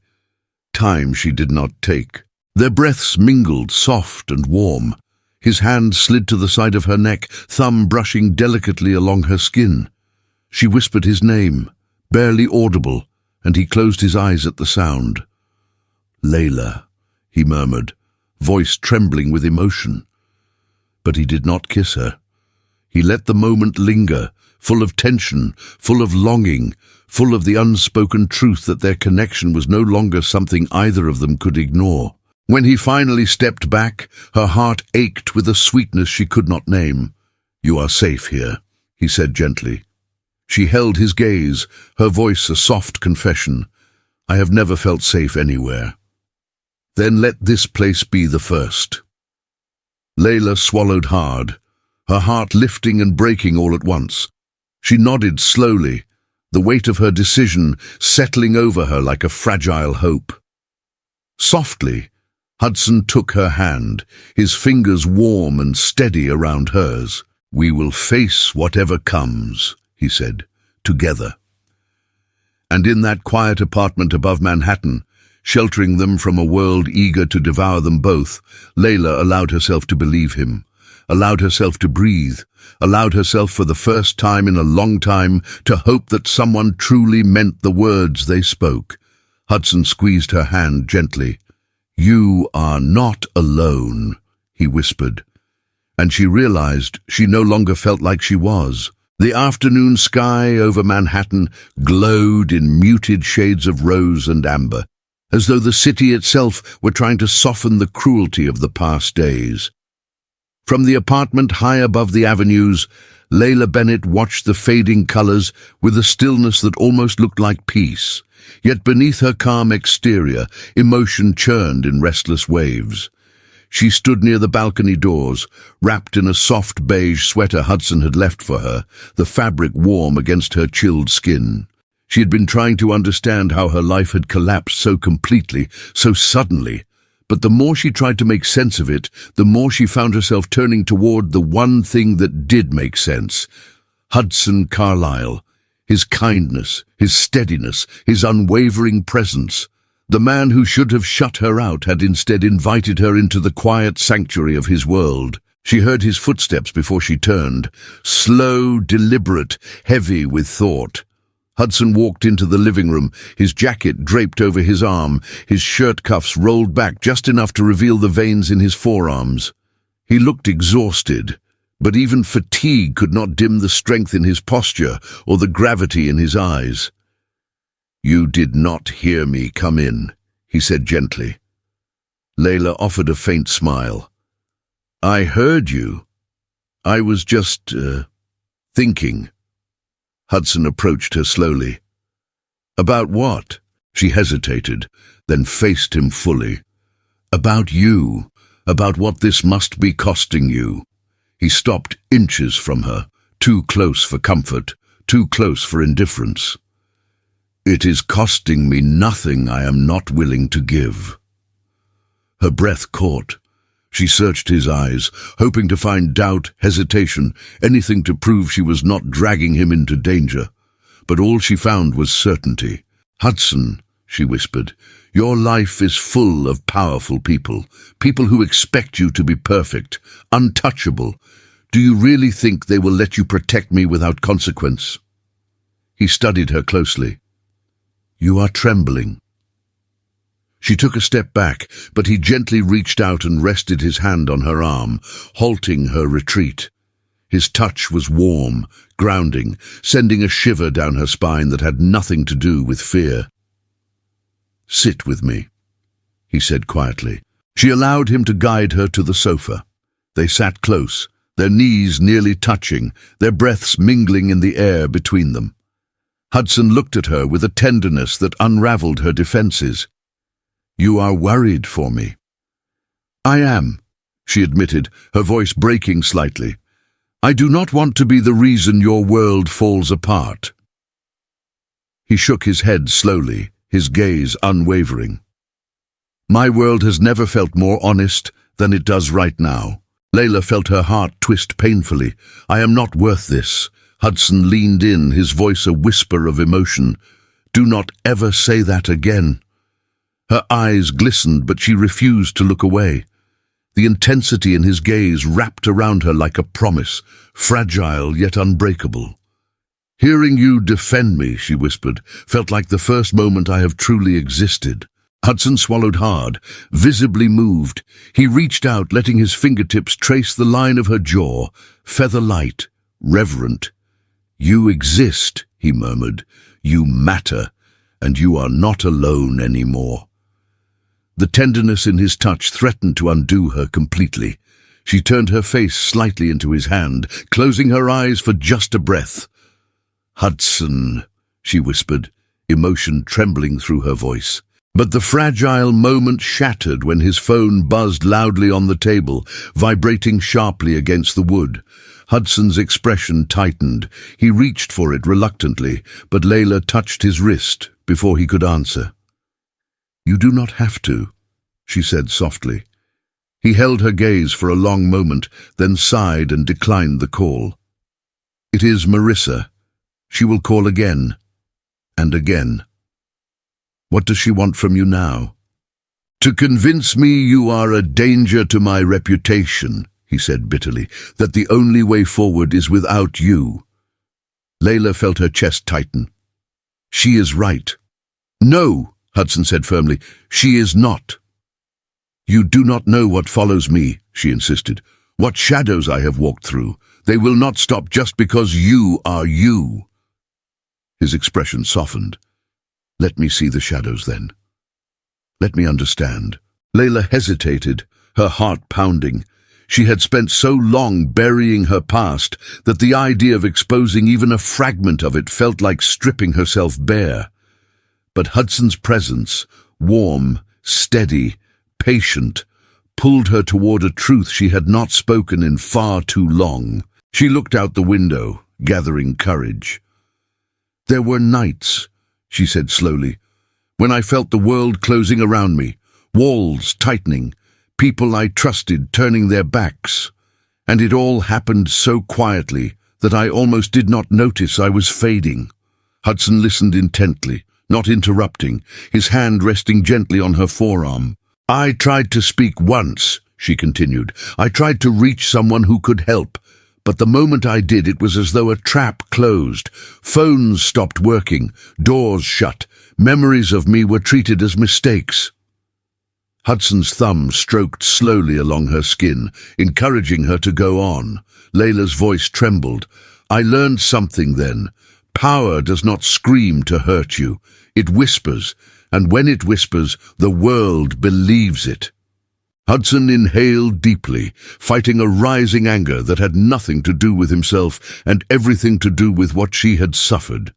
Time she did not take. Their breaths mingled, soft and warm. His hand slid to the side of her neck, thumb brushing delicately along her skin. She whispered his name, barely audible, and he closed his eyes at the sound. "Layla," he murmured, voice trembling with emotion. But he did not kiss her. He let the moment linger, full of tension, full of longing, full of the unspoken truth that their connection was no longer something either of them could ignore. When he finally stepped back, her heart ached with a sweetness she could not name. "You are safe here," he said gently. She held his gaze, her voice a soft confession. "I have never felt safe anywhere." "Then let this place be the first." Layla swallowed hard, her heart lifting and breaking all at once. She nodded slowly, the weight of her decision settling over her like a fragile hope. Softly, Hudson took her hand, his fingers warm and steady around hers. "We will face whatever comes," he said, "together." And in that quiet apartment above Manhattan, sheltering them from a world eager to devour them both, Layla allowed herself to believe him, allowed herself to breathe, allowed herself for the first time in a long time to hope that someone truly meant the words they spoke. Hudson squeezed her hand gently. "You are not alone," he whispered. And she realized she no longer felt like she was. The afternoon sky over Manhattan glowed in muted shades of rose and amber, as though the city itself were trying to soften the cruelty of the past days. From the apartment high above the avenues, Layla Bennett watched the fading colors with a stillness that almost looked like peace. Yet beneath her calm exterior, emotion churned in restless waves. She stood near the balcony doors, wrapped in a soft beige sweater Hudson had left for her, the fabric warm against her chilled skin. She had been trying to understand how her life had collapsed so completely, so suddenly. But the more she tried to make sense of it, the more she found herself turning toward the one thing that did make sense. Hudson Carlyle. His kindness, his steadiness, his unwavering presence. The man who should have shut her out had instead invited her into the quiet sanctuary of his world. She heard his footsteps before she turned, slow, deliberate, heavy with thought. Hudson walked into the living room, his jacket draped over his arm, his shirt cuffs rolled back just enough to reveal the veins in his forearms. He looked exhausted, but even fatigue could not dim the strength in his posture or the gravity in his eyes. "You did not hear me come in," he said gently. Layla offered a faint smile. "I heard you. I was just, thinking." Hudson approached her slowly. "About what?" She hesitated, then faced him fully. "About you, about what this must be costing you." He stopped inches from her, too close for comfort, too close for indifference. "It is costing me nothing I am not willing to give." Her breath caught. She searched his eyes, hoping to find doubt, hesitation, anything to prove she was not dragging him into danger. But all she found was certainty. "Hudson," she whispered, "your life is full of powerful people, people who expect you to be perfect, untouchable. Do you really think they will let you protect me without consequence?" He studied her closely. "You are trembling." She took a step back, but he gently reached out and rested his hand on her arm, halting her retreat. His touch was warm, grounding, sending a shiver down her spine that had nothing to do with fear. "Sit with me," he said quietly. She allowed him to guide her to the sofa. They sat close, their knees nearly touching, their breaths mingling in the air between them. Hudson looked at her with a tenderness that unraveled her defenses. "You are worried for me." "I am," she admitted, her voice breaking slightly. "I do not want to be the reason your world falls apart." He shook his head slowly, his gaze unwavering. "My world has never felt more honest than it does right now." Layla felt her heart twist painfully. "I am not worth this." Hudson leaned in, his voice a whisper of emotion. "Do not ever say that again." Her eyes glistened, but she refused to look away. The intensity in his gaze wrapped around her like a promise, fragile yet unbreakable. "Hearing you defend me," she whispered, "felt like the first moment I have truly existed." Hudson swallowed hard, visibly moved. He reached out, letting his fingertips trace the line of her jaw, feather-light, reverent. "You exist," he murmured. "You matter, and you are not alone anymore." The tenderness in his touch threatened to undo her completely. She turned her face slightly into his hand, closing her eyes for just a breath. "Hudson," she whispered, emotion trembling through her voice. But the fragile moment shattered when his phone buzzed loudly on the table, vibrating sharply against the wood. Hudson's expression tightened. He reached for it reluctantly, but Layla touched his wrist before he could answer. "You do not have to," she said softly. He held her gaze for a long moment, then sighed and declined the call. "It is Marissa. She will call again, and again." "What does she want from you now?" "To convince me you are a danger to my reputation," he said bitterly, "that the only way forward is without you." Layla felt her chest tighten. "She is right." "No," Hudson said firmly, "she is not." "You do not know what follows me," she insisted. "What shadows I have walked through. They will not stop just because you are you." His expression softened. "Let me see the shadows then. Let me understand." Layla hesitated, her heart pounding. She had spent so long burying her past that the idea of exposing even a fragment of it felt like stripping herself bare. But Hudson's presence, warm, steady, patient, pulled her toward a truth she had not spoken in far too long. She looked out the window, gathering courage. "There were nights," she said slowly, "when I felt the world closing around me, walls tightening, people I trusted turning their backs, and it all happened so quietly that I almost did not notice I was fading." Hudson listened intently, not interrupting, his hand resting gently on her forearm. "I tried to speak once," she continued. "I tried to reach someone who could help, but the moment I did, it was as though a trap closed. Phones stopped working, doors shut. Memories of me were treated as mistakes." Hudson's thumb stroked slowly along her skin, encouraging her to go on. Layla's voice trembled. "I learned something then. Power does not scream to hurt you. It whispers, and when it whispers, the world believes it." Hudson inhaled deeply, fighting a rising anger that had nothing to do with himself and everything to do with what she had suffered.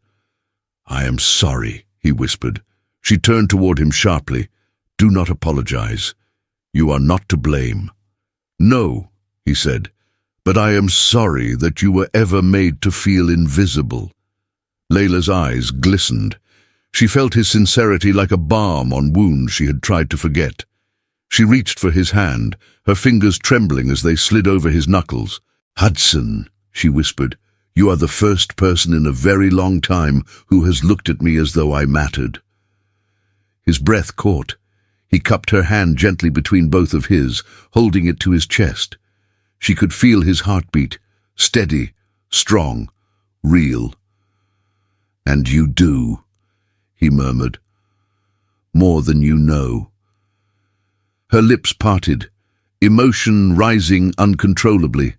"I am sorry," he whispered. She turned toward him sharply. "Do not apologize. You are not to blame." "No," he said, "but I am sorry that you were ever made to feel invisible." Layla's eyes glistened. She felt his sincerity like a balm on wounds she had tried to forget. She reached for his hand, her fingers trembling as they slid over his knuckles. "Hudson," she whispered, "you are the first person in a very long time who has looked at me as though I mattered." His breath caught. He cupped her hand gently between both of his, holding it to his chest. She could feel his heartbeat, steady, strong, real. "And you do," he murmured, "more than you know." Her lips parted, emotion rising uncontrollably.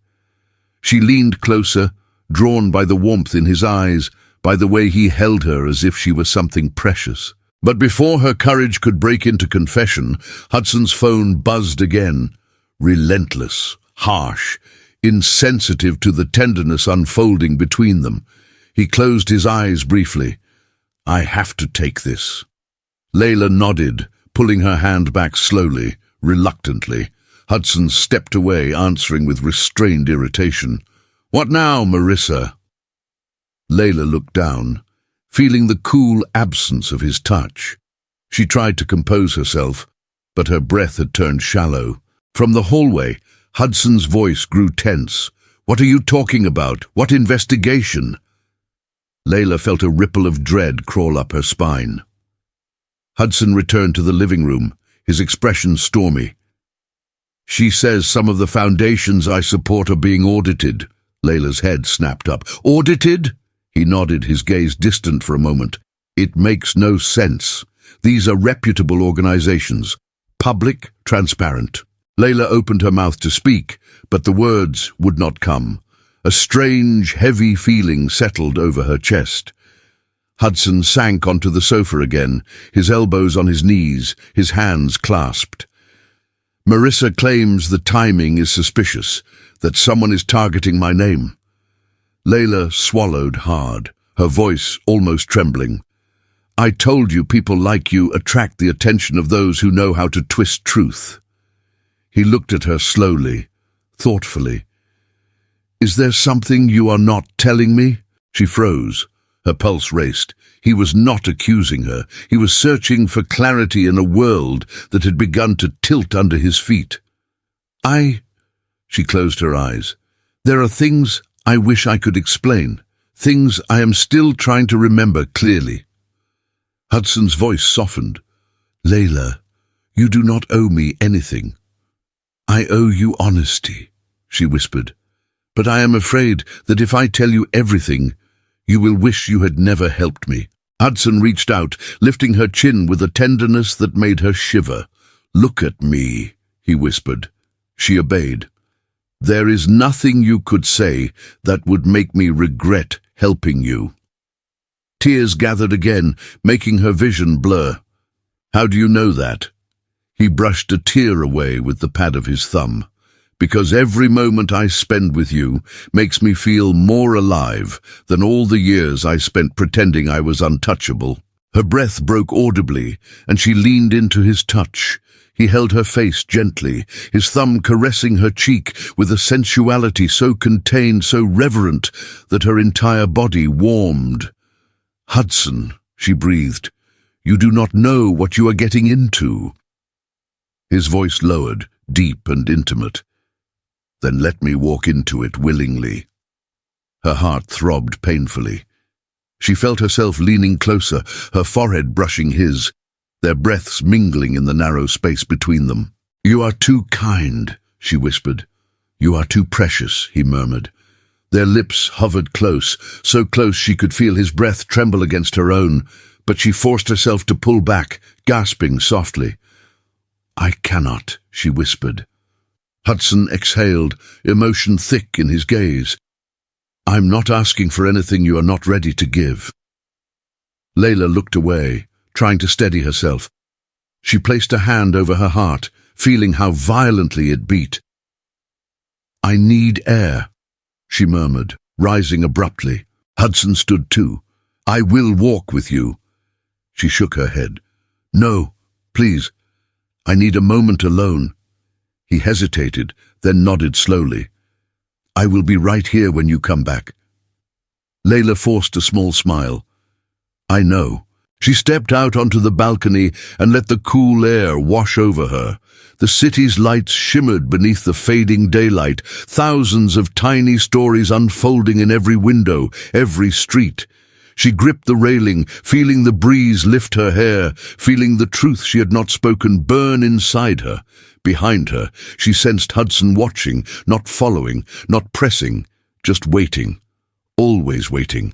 She leaned closer, drawn by the warmth in his eyes, by the way he held her as if she were something precious. But before her courage could break into confession, Hudson's phone buzzed again, relentless, harsh, insensitive to the tenderness unfolding between them. He closed his eyes briefly. "I have to take this." Layla nodded, pulling her hand back slowly, reluctantly. Hudson stepped away, answering with restrained irritation. "What now, Marissa?" Layla looked down, feeling the cool absence of his touch. She tried to compose herself, but her breath had turned shallow. From the hallway, Hudson's voice grew tense. "What are you talking about? What investigation?" Layla felt a ripple of dread crawl up her spine. Hudson returned to the living room, his expression stormy. "She says some of the foundations I support are being audited." Layla's head snapped up. "Audited?" He nodded, his gaze distant for a moment. "It makes no sense. These are reputable organizations. Public, transparent." Layla opened her mouth to speak, but the words would not come. A strange, heavy feeling settled over her chest. Hudson sank onto the sofa again, his elbows on his knees, his hands clasped. "Marissa claims the timing is suspicious, that someone is targeting my name." Layla swallowed hard, her voice almost trembling. "I told you people like you attract the attention of those who know how to twist truth." He looked at her slowly, thoughtfully. "Is there something you are not telling me?" She froze. Her pulse raced. He was not accusing her. He was searching for clarity in a world that had begun to tilt under his feet. She closed her eyes. "There are things I wish I could explain, things I am still trying to remember clearly." Hudson's voice softened. "Layla, you do not owe me anything." "I owe you honesty," she whispered. "But I am afraid that if I tell you everything, you will wish you had never helped me." Hudson reached out, lifting her chin with a tenderness that made her shiver. "Look at me," he whispered. She obeyed. "There is nothing you could say that would make me regret helping you." Tears gathered again, making her vision blur. "How do you know that?" He brushed a tear away with the pad of his thumb. "Because every moment I spend with you makes me feel more alive than all the years I spent pretending I was untouchable." Her breath broke audibly, and she leaned into his touch. He held her face gently, his thumb caressing her cheek with a sensuality so contained, so reverent, that her entire body warmed. "Hudson," she breathed, "you do not know what you are getting into." His voice lowered, deep and intimate. "Then let me walk into it willingly." Her heart throbbed painfully. She felt herself leaning closer, her forehead brushing his, their breaths mingling in the narrow space between them. "You are too kind," she whispered. "You are too precious," he murmured. Their lips hovered close, so close she could feel his breath tremble against her own, but she forced herself to pull back, gasping softly. "I cannot," she whispered. Hudson exhaled, emotion thick in his gaze. "I'm not asking for anything you are not ready to give." Layla looked away, trying to steady herself. She placed a hand over her heart, feeling how violently it beat. "I need air," she murmured, rising abruptly. Hudson stood too. "I will walk with you." She shook her head. "No, please. I need a moment alone." He hesitated, then nodded slowly. "I will be right here when you come back." Layla forced a small smile. "I know." She stepped out onto the balcony and let the cool air wash over her. The city's lights shimmered beneath the fading daylight, thousands of tiny stories unfolding in every window, every street. She gripped the railing, feeling the breeze lift her hair, feeling the truth she had not spoken burn inside her. Behind her, she sensed Hudson watching, not following, not pressing, just waiting, always waiting.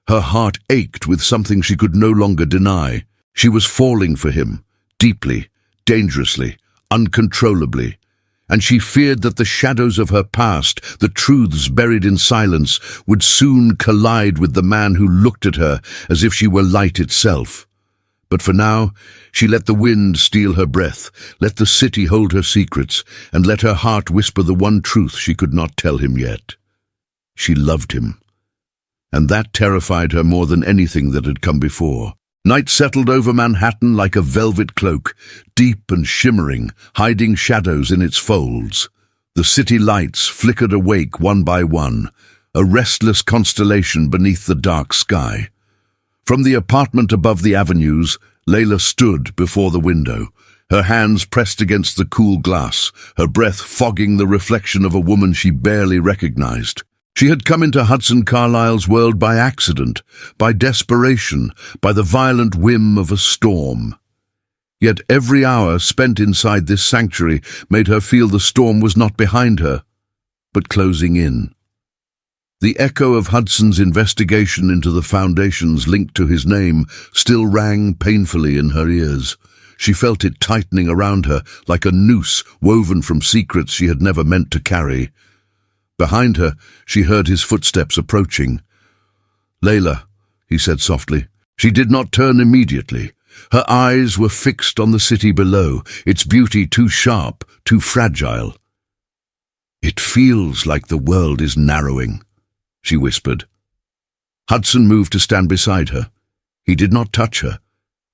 Her heart ached with something she could no longer deny. She was falling for him, deeply, dangerously, uncontrollably. And she feared that the shadows of her past, the truths buried in silence, would soon collide with the man who looked at her as if she were light itself. But for now, she let the wind steal her breath, let the city hold her secrets, and let her heart whisper the one truth she could not tell him yet. She loved him. And that terrified her more than anything that had come before. Night settled over Manhattan like a velvet cloak, deep and shimmering, hiding shadows in its folds. The city lights flickered awake one by one, a restless constellation beneath the dark sky. From the apartment above the avenues, Layla stood before the window, her hands pressed against the cool glass, her breath fogging the reflection of a woman she barely recognized. She had come into Hudson Carlyle's world by accident, by desperation, by the violent whim of a storm. Yet every hour spent inside this sanctuary made her feel the storm was not behind her, but closing in. The echo of Hudson's investigation into the foundations linked to his name still rang painfully in her ears. She felt it tightening around her like a noose woven from secrets she had never meant to carry. Behind her, she heard his footsteps approaching. "Layla," he said softly. She did not turn immediately. Her eyes were fixed on the city below, its beauty too sharp, too fragile. "It feels like the world is narrowing," she whispered. Hudson moved to stand beside her. He did not touch her,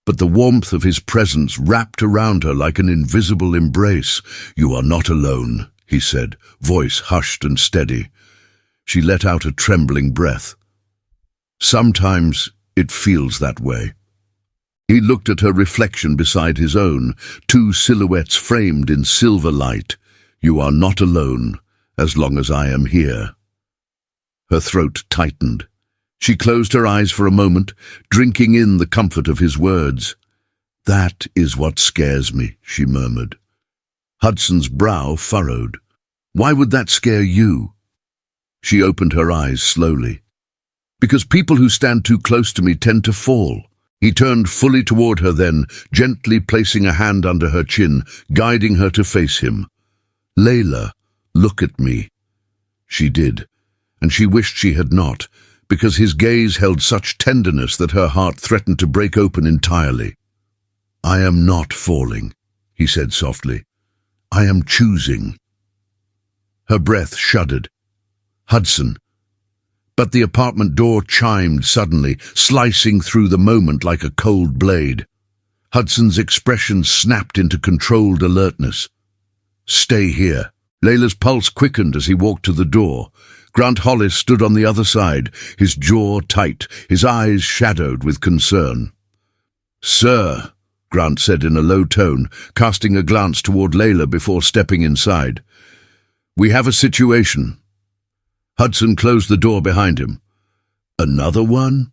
but the warmth of his presence wrapped around her like an invisible embrace. "You are not alone," he said, voice hushed and steady. She let out a trembling breath. "Sometimes it feels that way." He looked at her reflection beside his own, two silhouettes framed in silver light. "You are not alone, as long as I am here." Her throat tightened. She closed her eyes for a moment, drinking in the comfort of his words. "That is what scares me," she murmured. Hudson's brow furrowed. "Why would that scare you?" She opened her eyes slowly. "Because people who stand too close to me tend to fall." He turned fully toward her then, gently placing a hand under her chin, guiding her to face him. "Layla, look at me." She did, and she wished she had not, because his gaze held such tenderness that her heart threatened to break open entirely. "I am not falling," he said softly. "I am choosing." Her breath shuddered. "Hudson." But the apartment door chimed suddenly, slicing through the moment like a cold blade. Hudson's expression snapped into controlled alertness. "Stay here." Layla's pulse quickened as he walked to the door. Grant Hollis stood on the other side, his jaw tight, his eyes shadowed with concern. "Sir," Grant said in a low tone, casting a glance toward Layla before stepping inside. "We have a situation." Hudson closed the door behind him. "Another one?"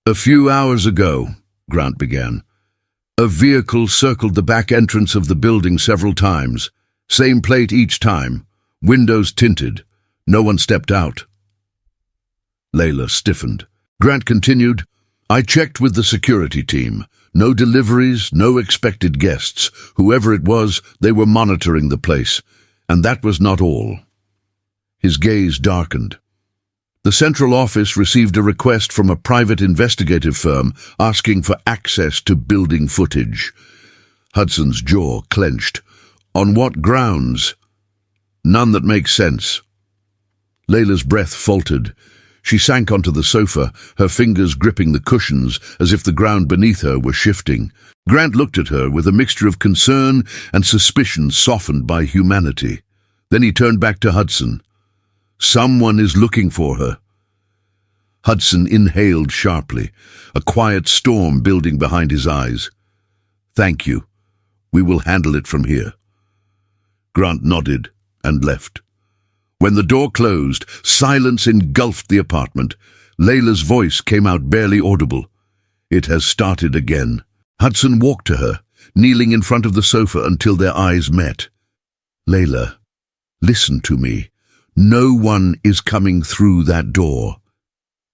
"A few hours ago," Grant began, A vehicle circled the back entrance of the building several times. Same plate each time. Windows tinted. No one stepped out. Layla stiffened. Grant continued, I checked with the security team. No deliveries, no expected guests. Whoever it was, they were monitoring the place. And that was not all. His gaze darkened. The central office received a request from a private investigative firm asking for access to building footage. Hudson's jaw clenched. On what grounds? None that make sense. Layla's breath faltered. She sank onto the sofa, her fingers gripping the cushions as if the ground beneath her were shifting. Grant looked at her with a mixture of concern and suspicion softened by humanity. Then he turned back to Hudson. Someone is looking for her. Hudson inhaled sharply, a quiet storm building behind his eyes. Thank you. We will handle it from here. Grant nodded and left. When the door closed, silence engulfed the apartment. Layla's voice came out barely audible. It has started again. Hudson walked to her, kneeling in front of the sofa until their eyes met. Layla, listen to me. No one is coming through that door.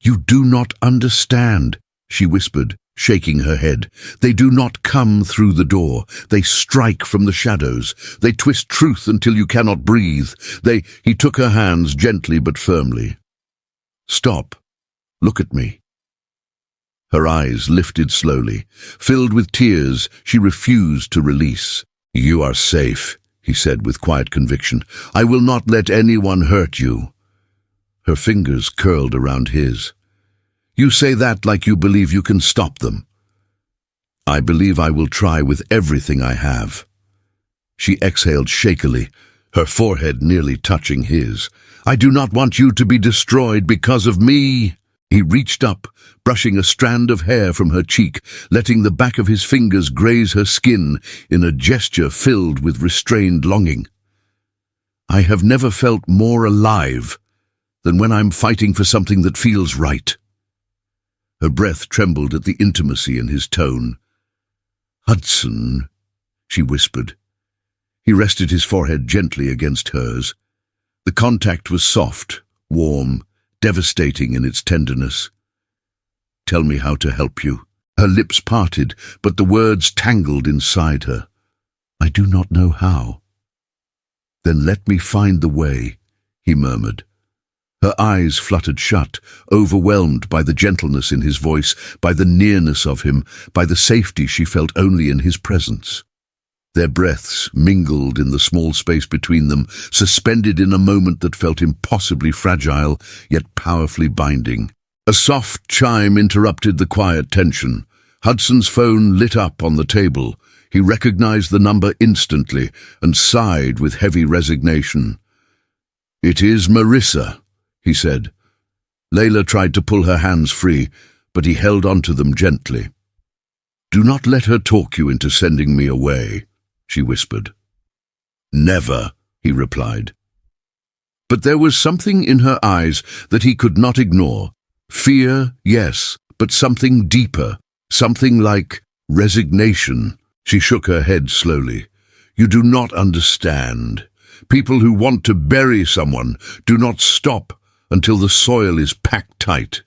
You do not understand, she whispered, shaking her head. They do not come through the door. They strike from the shadows. They twist truth until you cannot breathe. He took her hands gently but firmly. Stop. Look at me. Her eyes lifted slowly. Filled with tears, she refused to release. You are safe, he said with quiet conviction. I will not let anyone hurt you. Her fingers curled around his. You say that like you believe you can stop them. I believe I will try with everything I have. She exhaled shakily, her forehead nearly touching his. I do not want you to be destroyed because of me. He reached up, brushing a strand of hair from her cheek, letting the back of his fingers graze her skin in a gesture filled with restrained longing. I have never felt more alive than when I'm fighting for something that feels right. Her breath trembled at the intimacy in his tone. Hudson, she whispered. He rested his forehead gently against hers. The contact was soft, warm, devastating in its tenderness. Tell me how to help you. Her lips parted, but the words tangled inside her. I do not know how. Then let me find the way, he murmured. Her eyes fluttered shut, overwhelmed by the gentleness in his voice, by the nearness of him, by the safety she felt only in his presence. Their breaths mingled in the small space between them, suspended in a moment that felt impossibly fragile, yet powerfully binding. A soft chime interrupted the quiet tension. Hudson's phone lit up on the table. He recognized the number instantly and sighed with heavy resignation. It is Marissa, he said. Layla tried to pull her hands free, but he held onto them gently. Do not let her talk you into sending me away, she whispered. Never, he replied. But there was something in her eyes that he could not ignore. Fear, yes, but something deeper, something like resignation. She shook her head slowly. You do not understand. People who want to bury someone do not stop until the soil is packed tight.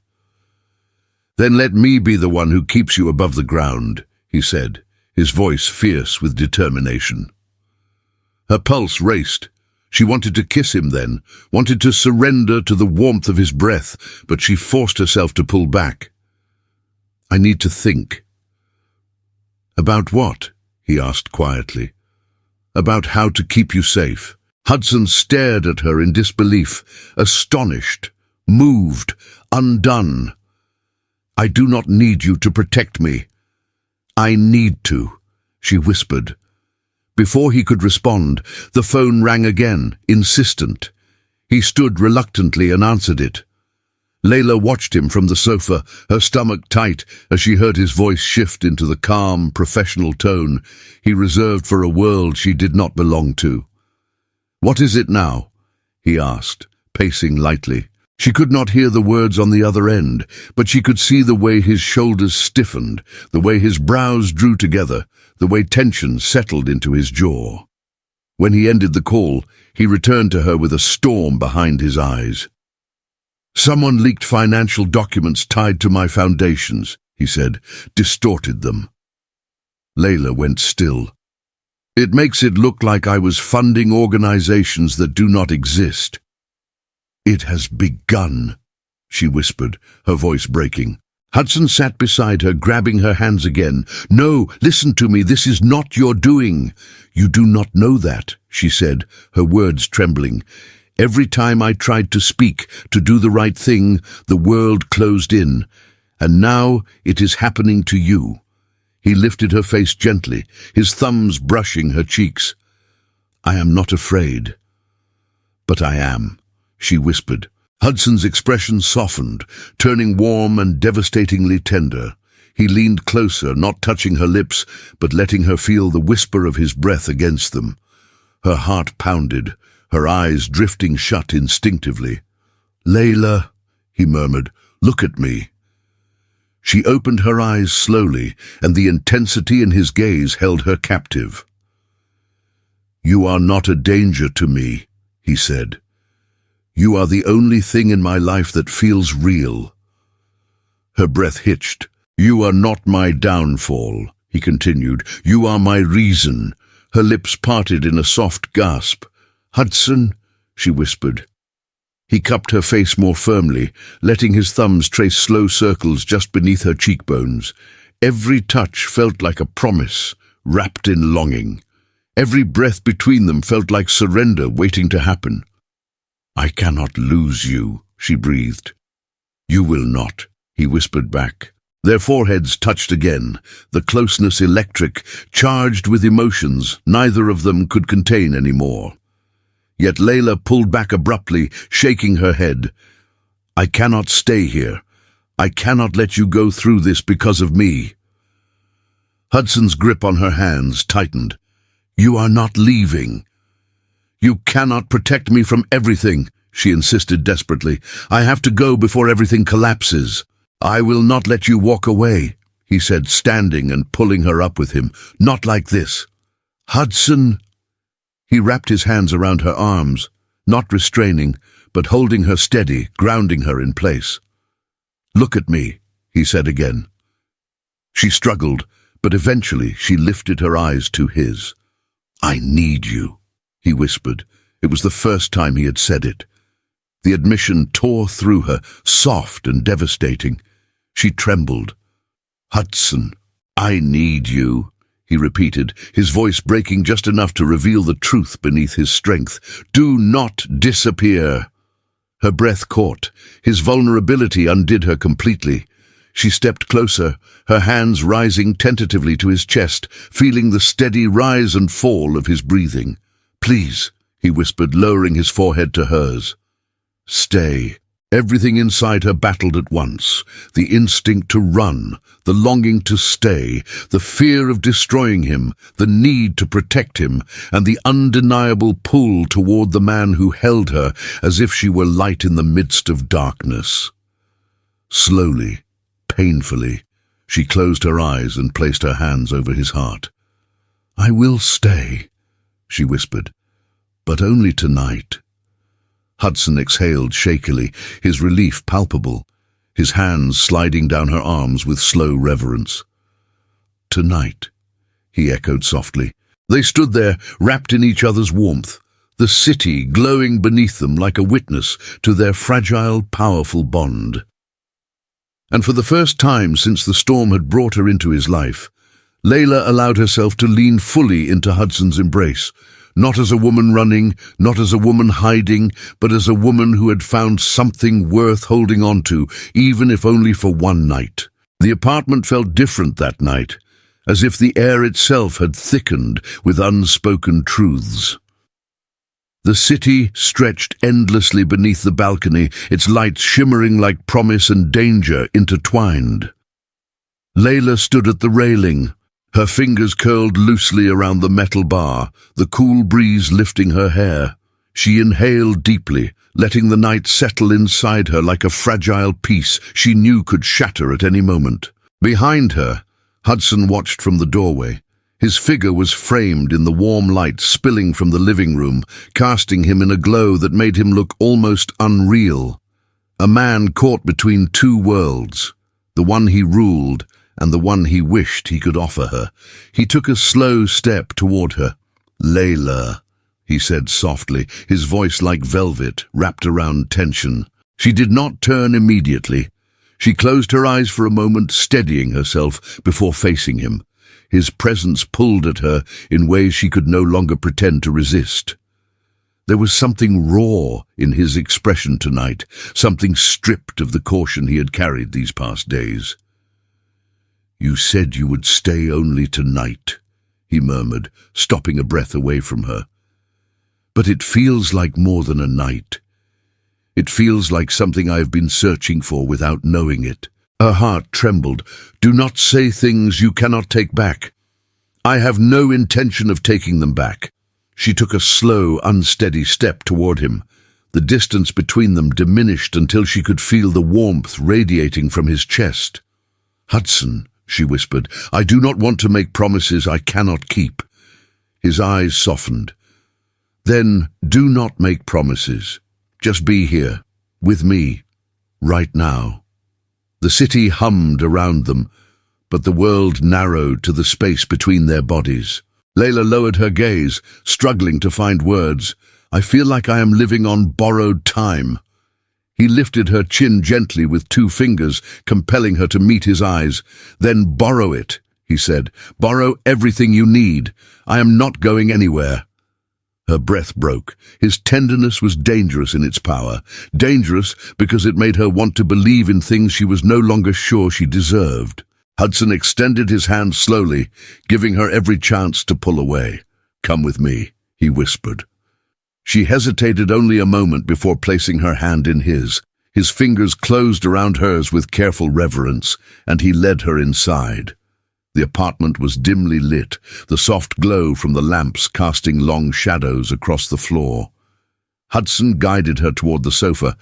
Then let me be the one who keeps you above the ground, he said, his voice fierce with determination. Her pulse raced. She wanted to kiss him then, wanted to surrender to the warmth of his breath, but she forced herself to pull back. I need to think. About what? He asked quietly. About how to keep you safe. Hudson stared at her in disbelief, astonished, moved, undone. I do not need you to protect me. I need to, she whispered. Before he could respond, the phone rang again, insistent. He stood reluctantly and answered it. Layla watched him from the sofa, her stomach tight as she heard his voice shift into the calm, professional tone he reserved for a world she did not belong to. What is it now? He asked, pacing lightly. She could not hear the words on the other end, but she could see the way his shoulders stiffened, the way his brows drew together, the way tension settled into his jaw. When he ended the call, he returned to her with a storm behind his eyes. "Someone leaked financial documents tied to my foundations," he said, "distorted them." Layla went still. "It makes it look like I was funding organizations that do not exist." "It has begun," she whispered, her voice breaking. Hudson sat beside her, grabbing her hands again. "No, listen to me, this is not your doing." "You do not know that," she said, her words trembling. "Every time I tried to speak, to do the right thing, the world closed in. And now it is happening to you." He lifted her face gently, his thumbs brushing her cheeks. "I am not afraid." "But I am," she whispered. Hudson's expression softened, turning warm and devastatingly tender. He leaned closer, not touching her lips, but letting her feel the whisper of his breath against them. Her heart pounded, her eyes drifting shut instinctively. "Layla," he murmured, "look at me." She opened her eyes slowly, and the intensity in his gaze held her captive. "You are not a danger to me," he said. "You are the only thing in my life that feels real." Her breath hitched. "You are not my downfall," he continued. "You are my reason." Her lips parted in a soft gasp. "Hudson," she whispered. He cupped her face more firmly, letting his thumbs trace slow circles just beneath her cheekbones. Every touch felt like a promise, wrapped in longing. Every breath between them felt like surrender waiting to happen. "I cannot lose you," she breathed. "You will not," he whispered back. Their foreheads touched again, the closeness electric, charged with emotions neither of them could contain anymore. Yet Layla pulled back abruptly, shaking her head. "I cannot stay here. I cannot let you go through this because of me." Hudson's grip on her hands tightened. "You are not leaving." "You cannot protect me from everything," she insisted desperately. "I have to go before everything collapses." "I will not let you walk away," he said, standing and pulling her up with him. "Not like this." "Hudson!" He wrapped his hands around her arms, not restraining, but holding her steady, grounding her in place. "Look at me," he said again. She struggled, but eventually she lifted her eyes to his. "I need you," he whispered. It was the first time he had said it. The admission tore through her, soft and devastating. She trembled. "Hudson, I need you," he repeated, his voice breaking just enough to reveal the truth beneath his strength. "Do not disappear." Her breath caught. His vulnerability undid her completely. She stepped closer, her hands rising tentatively to his chest, feeling the steady rise and fall of his breathing. "Please," he whispered, lowering his forehead to hers. "Stay." Everything inside her battled at once. The instinct to run, the longing to stay, the fear of destroying him, the need to protect him, and the undeniable pull toward the man who held her as if she were light in the midst of darkness. Slowly, painfully, she closed her eyes and placed her hands over his heart. "I will stay," she whispered, "but only tonight." Hudson exhaled shakily, his relief palpable, his hands sliding down her arms with slow reverence. "Tonight," he echoed softly. They stood there, wrapped in each other's warmth, the city glowing beneath them like a witness to their fragile, powerful bond. And for the first time since the storm had brought her into his life, Layla allowed herself to lean fully into Hudson's embrace, not as a woman running, not as a woman hiding, but as a woman who had found something worth holding on to, even if only for one night. The apartment felt different that night, as if the air itself had thickened with unspoken truths. The city stretched endlessly beneath the balcony, its lights shimmering like promise and danger intertwined. Layla stood at the railing, her fingers curled loosely around the metal bar, the cool breeze lifting her hair. She inhaled deeply, letting the night settle inside her like a fragile piece she knew could shatter at any moment. Behind her, Hudson watched from the doorway. His figure was framed in the warm light spilling from the living room, casting him in a glow that made him look almost unreal. A man caught between two worlds, the one he ruled and the one he wished he could offer her. He took a slow step toward her. "Layla," he said softly, his voice like velvet, wrapped around tension. She did not turn immediately. She closed her eyes for a moment, steadying herself before facing him. His presence pulled at her in ways she could no longer pretend to resist. There was something raw in his expression tonight, something stripped of the caution he had carried these past days. "You said you would stay only tonight," he murmured, stopping a breath away from her. "But it feels like more than a night. It feels like something I have been searching for without knowing it." Her heart trembled. "Do not say things you cannot take back." "I have no intention of taking them back." She took a slow, unsteady step toward him. The distance between them diminished until she could feel the warmth radiating from his chest. "Hudson," she whispered, "I do not want to make promises I cannot keep." His eyes softened. "Then do not make promises. Just be here, with me, right now." The city hummed around them, but the world narrowed to the space between their bodies. Layla lowered her gaze, struggling to find words. "I feel like I am living on borrowed time." He lifted her chin gently with 2 fingers, compelling her to meet his eyes. "Then borrow it," he said. "Borrow everything you need. I am not going anywhere." Her breath broke. His tenderness was dangerous in its power. Dangerous because it made her want to believe in things she was no longer sure she deserved. Hudson extended his hand slowly, giving her every chance to pull away. "Come with me," he whispered. She hesitated only a moment before placing her hand in his. His fingers closed around hers with careful reverence, and he led her inside. The apartment was dimly lit, the soft glow from the lamps casting long shadows across the floor. Hudson guided her toward the sofa,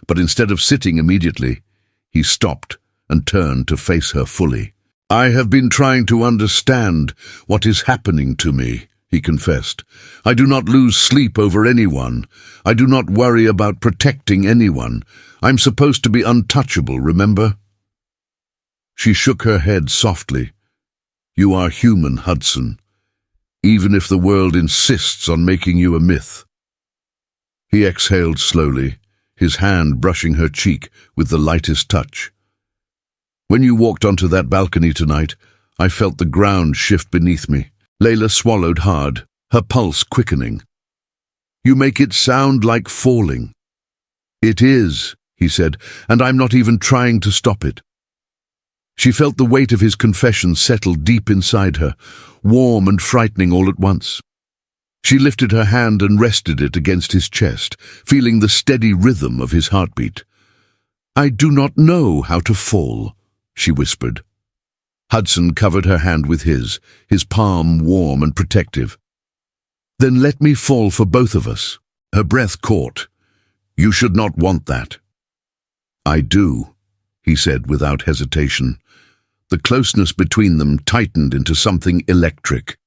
but instead of sitting immediately, he stopped and turned to face her fully. "I have been trying to understand what is happening to me," he confessed. "I do not lose sleep over anyone. I do not worry about protecting anyone. I'm supposed to be untouchable, remember?" She shook her head softly. "You are human, Hudson, even if the world insists on making you a myth." He exhaled slowly, his hand brushing her cheek with the lightest touch. "When you walked onto that balcony tonight, I felt the ground shift beneath me." Layla swallowed hard, her pulse quickening. "You make it sound like falling." "It is," he said, "and I'm not even trying to stop it." She felt the weight of his confession settle deep inside her, warm and frightening all at once. She lifted her hand and rested it against his chest, feeling the steady rhythm of his heartbeat. "I do not know how to fall," she whispered. Hudson covered her hand with his palm warm and protective. "Then let me fall for both of us." Her breath caught. "You should not want that." "I do," he said without hesitation. The closeness between them tightened into something electric.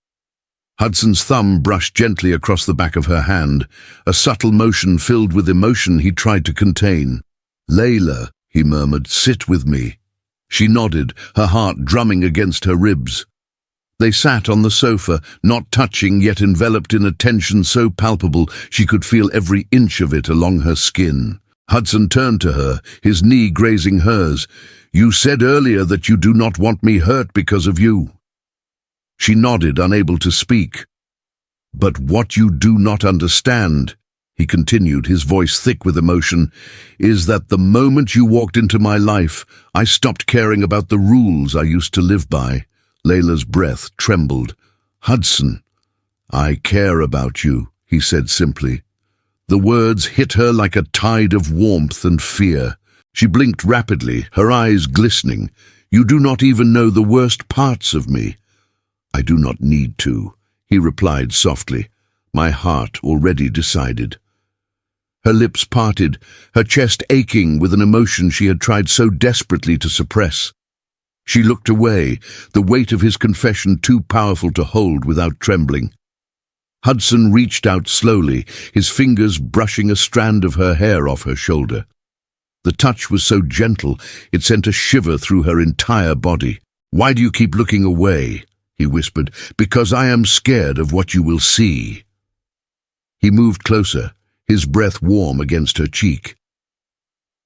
Hudson's thumb brushed gently across the back of her hand, a subtle motion filled with emotion he tried to contain. "Layla," he murmured, "sit with me." She nodded, her heart drumming against her ribs. They sat on the sofa, not touching yet enveloped in a tension so palpable she could feel every inch of it along her skin. Hudson turned to her, his knee grazing hers. "You said earlier that you do not want me hurt because of you." She nodded, unable to speak. "But what you do not understand," he continued, his voice thick with emotion, "is that the moment you walked into my life, I stopped caring about the rules I used to live by." Layla's breath trembled. "Hudson, I care about you," he said simply. The words hit her like a tide of warmth and fear. She blinked rapidly, her eyes glistening. "You do not even know the worst parts of me." "I do not need to," he replied softly, my heart already decided. Her lips parted, her chest aching with an emotion she had tried so desperately to suppress. She looked away, the weight of his confession too powerful to hold without trembling. Hudson reached out slowly, his fingers brushing a strand of her hair off her shoulder. The touch was so gentle, it sent a shiver through her entire body. "Why do you keep looking away?" he whispered. "Because I am scared of what you will see." He moved closer, his breath warm against her cheek.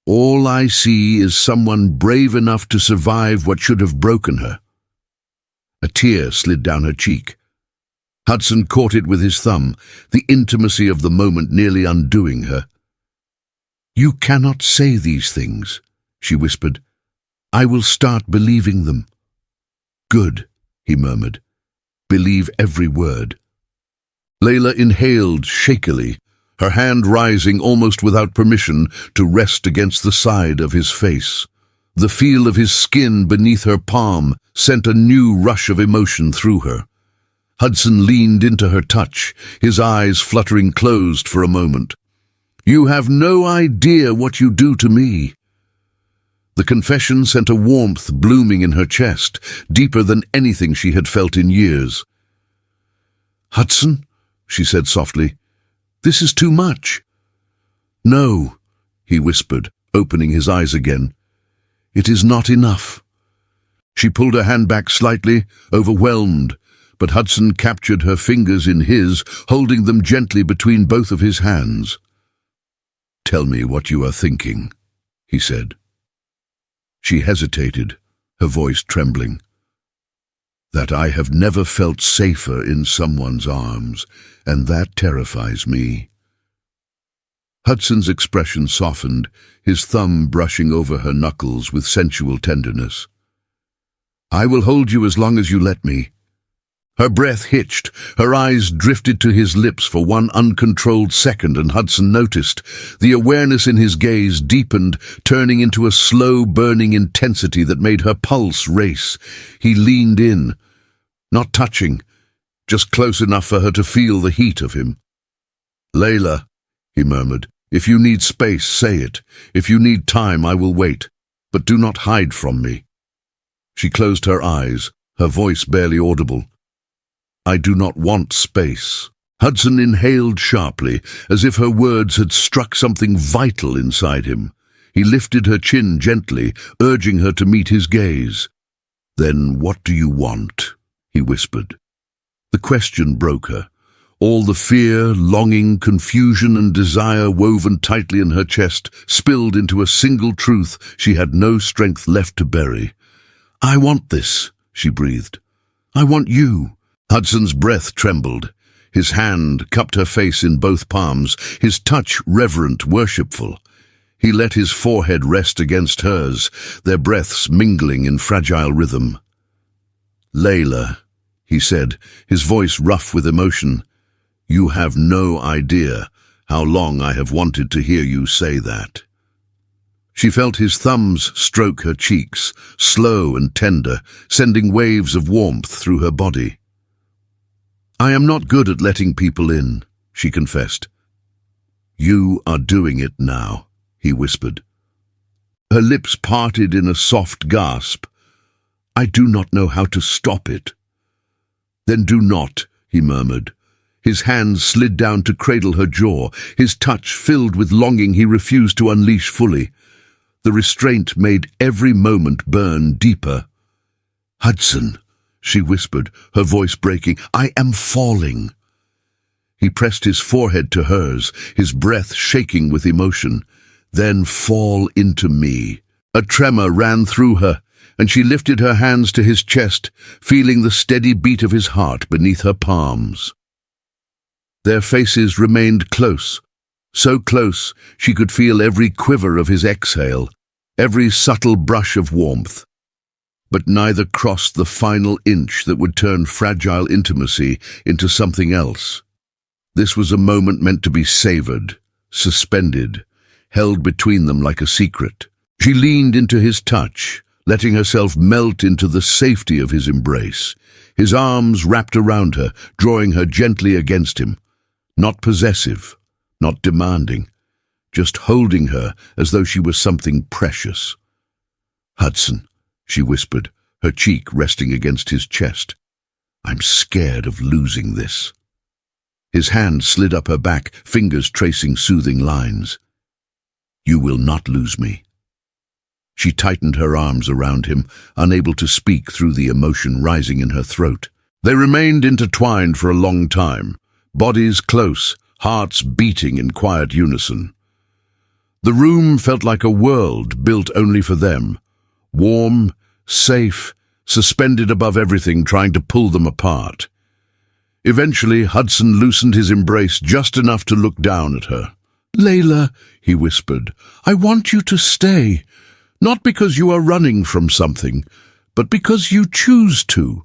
"All I see is someone brave enough to survive what should have broken her." A tear slid down her cheek. Hudson caught it with his thumb, the intimacy of the moment nearly undoing her. "You cannot say these things," she whispered. "I will start believing them." "Good," he murmured. "Believe every word." Layla inhaled shakily, her hand rising almost without permission to rest against the side of his face. The feel of his skin beneath her palm sent a new rush of emotion through her. Hudson leaned into her touch, his eyes fluttering closed for a moment. "You have no idea what you do to me." The confession sent a warmth blooming in her chest, deeper than anything she had felt in years. "Hudson," she said softly, "this is too much." "No," he whispered, opening his eyes again. "It is not enough." She pulled her hand back slightly, overwhelmed, but Hudson captured her fingers in his, holding them gently between both of his hands. "Tell me what you are thinking," he said. She hesitated, her voice trembling. "That I have never felt safer in someone's arms, and that terrifies me." Hudson's expression softened, his thumb brushing over her knuckles with sensual tenderness. "I will hold you as long as you let me." Her breath hitched, her eyes drifted to his lips for one uncontrolled second, and Hudson noticed. The awareness in his gaze deepened, turning into a slow, burning intensity that made her pulse race. He leaned in, not touching, just close enough for her to feel the heat of him. "Layla," he murmured, "if you need space, say it. If you need time, I will wait. But do not hide from me." She closed her eyes, her voice barely audible. "I do not want space." Hudson inhaled sharply, as if her words had struck something vital inside him. He lifted her chin gently, urging her to meet his gaze. "Then what do you want?" he whispered. The question broke her. All the fear, longing, confusion, and desire woven tightly in her chest spilled into a single truth she had no strength left to bury. "I want this," she breathed. "I want you." Hudson's breath trembled. His hand cupped her face in both palms, his touch reverent, worshipful. He let his forehead rest against hers, their breaths mingling in fragile rhythm. "Layla," he said, his voice rough with emotion, "you have no idea how long I have wanted to hear you say that." She felt his thumbs stroke her cheeks, slow and tender, sending waves of warmth through her body. "I am not good at letting people in," she confessed. "You are doing it now," he whispered. Her lips parted in a soft gasp. "I do not know how to stop it." "Then do not," he murmured. His hands slid down to cradle her jaw, his touch filled with longing he refused to unleash fully. The restraint made every moment burn deeper. "Hudson," she whispered, her voice breaking, "I am falling." He pressed his forehead to hers, his breath shaking with emotion. "Then fall into me." A tremor ran through her, and she lifted her hands to his chest, feeling the steady beat of his heart beneath her palms. Their faces remained close, so close she could feel every quiver of his exhale, every subtle brush of warmth. But neither crossed the final inch that would turn fragile intimacy into something else. This was a moment meant to be savored, suspended, held between them like a secret. She leaned into his touch, letting herself melt into the safety of his embrace. His arms wrapped around her, drawing her gently against him. Not possessive, not demanding, just holding her as though she was something precious. "Hudson," she whispered, her cheek resting against his chest. "I'm scared of losing this." His hand slid up her back, fingers tracing soothing lines. "You will not lose me." She tightened her arms around him, unable to speak through the emotion rising in her throat. They remained intertwined for a long time, bodies close, hearts beating in quiet unison. The room felt like a world built only for them, warm, safe, suspended above everything, trying to pull them apart. Eventually, Hudson loosened his embrace just enough to look down at her. "Layla," he whispered, "I want you to stay. Not because you are running from something, but because you choose to."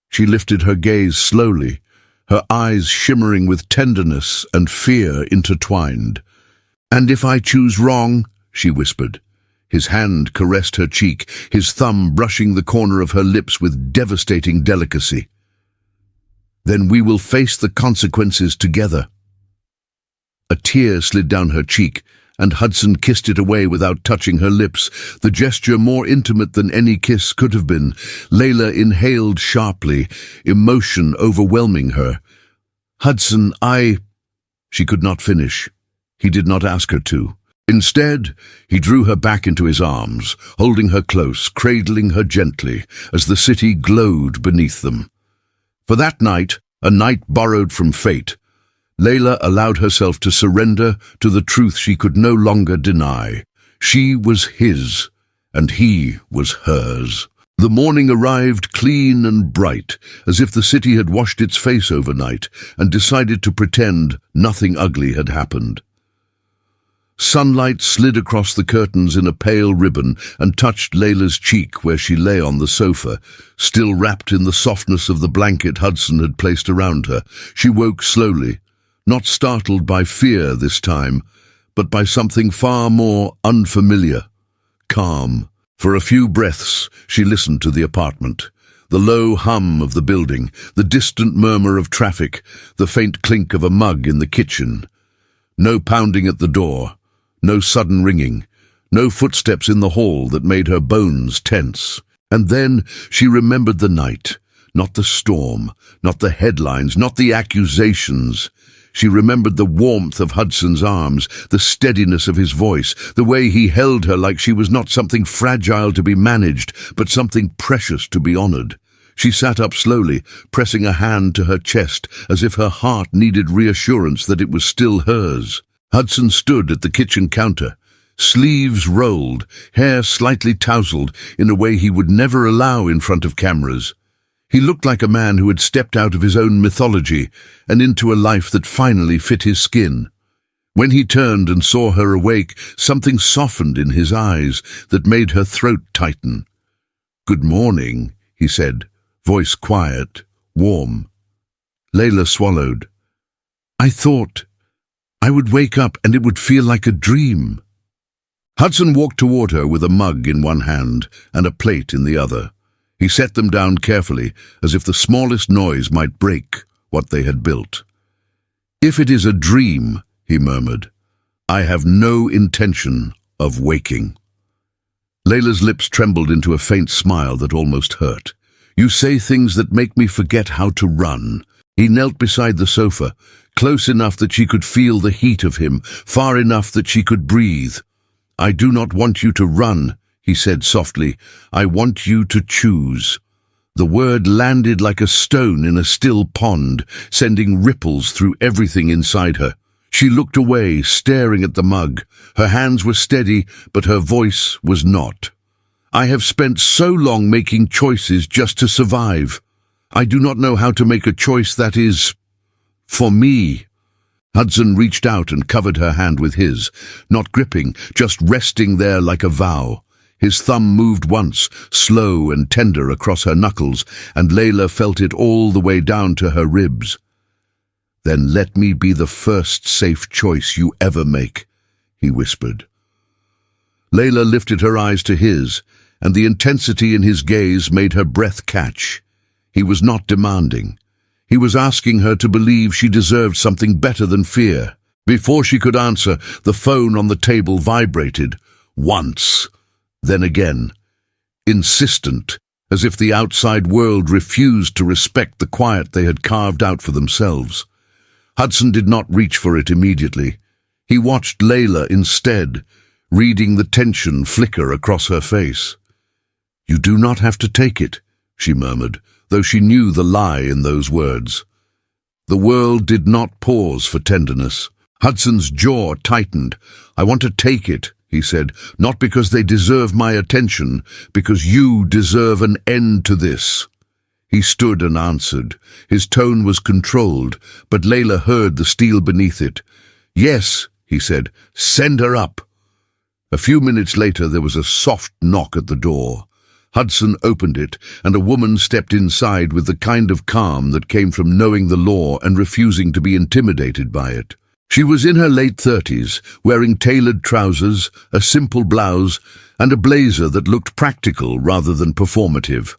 She lifted her gaze slowly, her eyes shimmering with tenderness and fear intertwined. "And if I choose wrong?" she whispered. His hand caressed her cheek, his thumb brushing the corner of her lips with devastating delicacy. "Then we will face the consequences together." A tear slid down her cheek, and Hudson kissed it away without touching her lips, the gesture more intimate than any kiss could have been. Layla inhaled sharply, emotion overwhelming her. "Hudson, She could not finish. He did not ask her to. Instead, he drew her back into his arms, holding her close, cradling her gently, as the city glowed beneath them. For that night, a night borrowed from fate, Layla allowed herself to surrender to the truth she could no longer deny. She was his, and he was hers. The morning arrived clean and bright, as if the city had washed its face overnight and decided to pretend nothing ugly had happened. Sunlight slid across the curtains in a pale ribbon and touched Layla's cheek where she lay on the sofa, still wrapped in the softness of the blanket Hudson had placed around her. She woke slowly, not startled by fear this time, but by something far more unfamiliar, calm. For a few breaths, she listened to the apartment, the low hum of the building, the distant murmur of traffic, the faint clink of a mug in the kitchen. No pounding at the door, no sudden ringing, no footsteps in the hall that made her bones tense. And then she remembered the night, not the storm, not the headlines, not the accusations. She remembered the warmth of Hudson's arms, the steadiness of his voice, the way he held her like she was not something fragile to be managed, but something precious to be honored. She sat up slowly, pressing a hand to her chest, as if her heart needed reassurance that it was still hers. Hudson stood at the kitchen counter, sleeves rolled, hair slightly tousled in a way he would never allow in front of cameras. He looked like a man who had stepped out of his own mythology and into a life that finally fit his skin. When he turned and saw her awake, something softened in his eyes that made her throat tighten. "Good morning," he said, voice quiet, warm. Layla swallowed. "I thought I would wake up and it would feel like a dream." Hudson walked toward her with a mug in one hand and a plate in the other. He set them down carefully, as if the smallest noise might break what they had built. "If it is a dream," he murmured, "I have no intention of waking." Layla's lips trembled into a faint smile that almost hurt. "You say things that make me forget how to run." He knelt beside the sofa, close enough that she could feel the heat of him, far enough that she could breathe. "I do not want you to run," he said softly. "I want you to choose." The word landed like a stone in a still pond, sending ripples through everything inside her. She looked away, staring at the mug. Her hands were steady, but her voice was not. "I have spent so long making choices just to survive. I do not know how to make a choice that is for me." Hudson reached out and covered her hand with his, not gripping, just resting there like a vow. His thumb moved once, slow and tender across her knuckles, and Layla felt it all the way down to her ribs. "Then let me be the first safe choice you ever make," he whispered. Layla lifted her eyes to his, and the intensity in his gaze made her breath catch. He was not demanding. He was asking her to believe she deserved something better than fear, Before she could answer, the phone on the table vibrated. Once, then again. Insistent, as if the outside world refused to respect the quiet they had carved out for themselves. Hudson did not reach for it immediately. He watched Layla instead, reading the tension flicker across her face. "You do not have to take it," she murmured, though she knew the lie in those words. The world did not pause for tenderness. Hudson's jaw tightened. "I want to take it," he said, "not because they deserve my attention, because you deserve an end to this." He stood and answered. His tone was controlled, but Layla heard the steel beneath it. "Yes," he said, "send her up." A few minutes later there was a soft knock at the door. Hudson opened it, and a woman stepped inside with the kind of calm that came from knowing the law and refusing to be intimidated by it. She was in her late 30s, wearing tailored trousers, a simple blouse, and a blazer that looked practical rather than performative.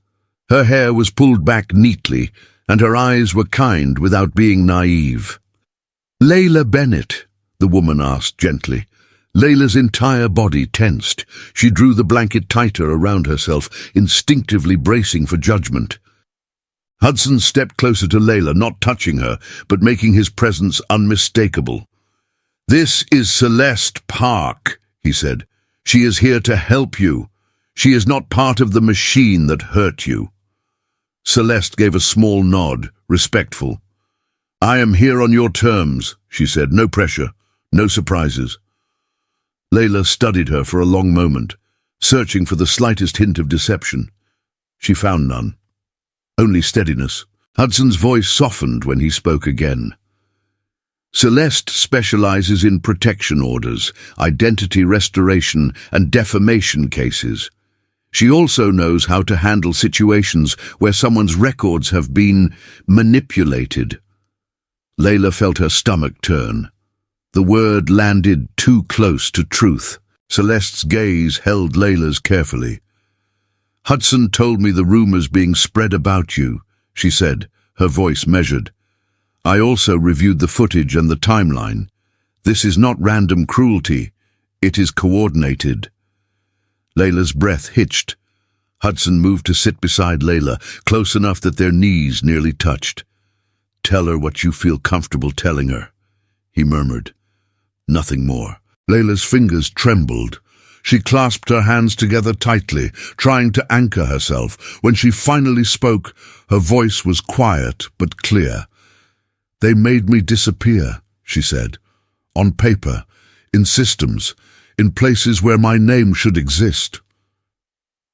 Her hair was pulled back neatly, and her eyes were kind without being naive. "Layla Bennett?" the woman asked gently. Layla's entire body tensed. She drew the blanket tighter around herself, instinctively bracing for judgment. Hudson stepped closer to Layla, not touching her, but making his presence unmistakable. "This is Celeste Park," he said. "She is here to help you. She is not part of the machine that hurt you." Celeste gave a small nod, respectful. "I am here on your terms," she said. "No pressure, no surprises." Layla studied her for a long moment, searching for the slightest hint of deception. She found none. Only steadiness. Hudson's voice softened when he spoke again. "Celeste specializes in protection orders, identity restoration, and defamation cases. She also knows how to handle situations where someone's records have been manipulated." Layla felt her stomach turn. The word landed too close to truth. Celeste's gaze held Layla's carefully. "Hudson told me the rumors being spread about you," she said, her voice measured. "I also reviewed the footage and the timeline. This is not random cruelty. It is coordinated." Layla's breath hitched. Hudson moved to sit beside Layla, close enough that their knees nearly touched. "Tell her what you feel comfortable telling her," he murmured. Nothing more. Layla's fingers trembled. She clasped her hands together tightly, trying to anchor herself. When she finally spoke, her voice was quiet but clear. "They made me disappear," she said. "On paper, in systems, in places where my name should exist."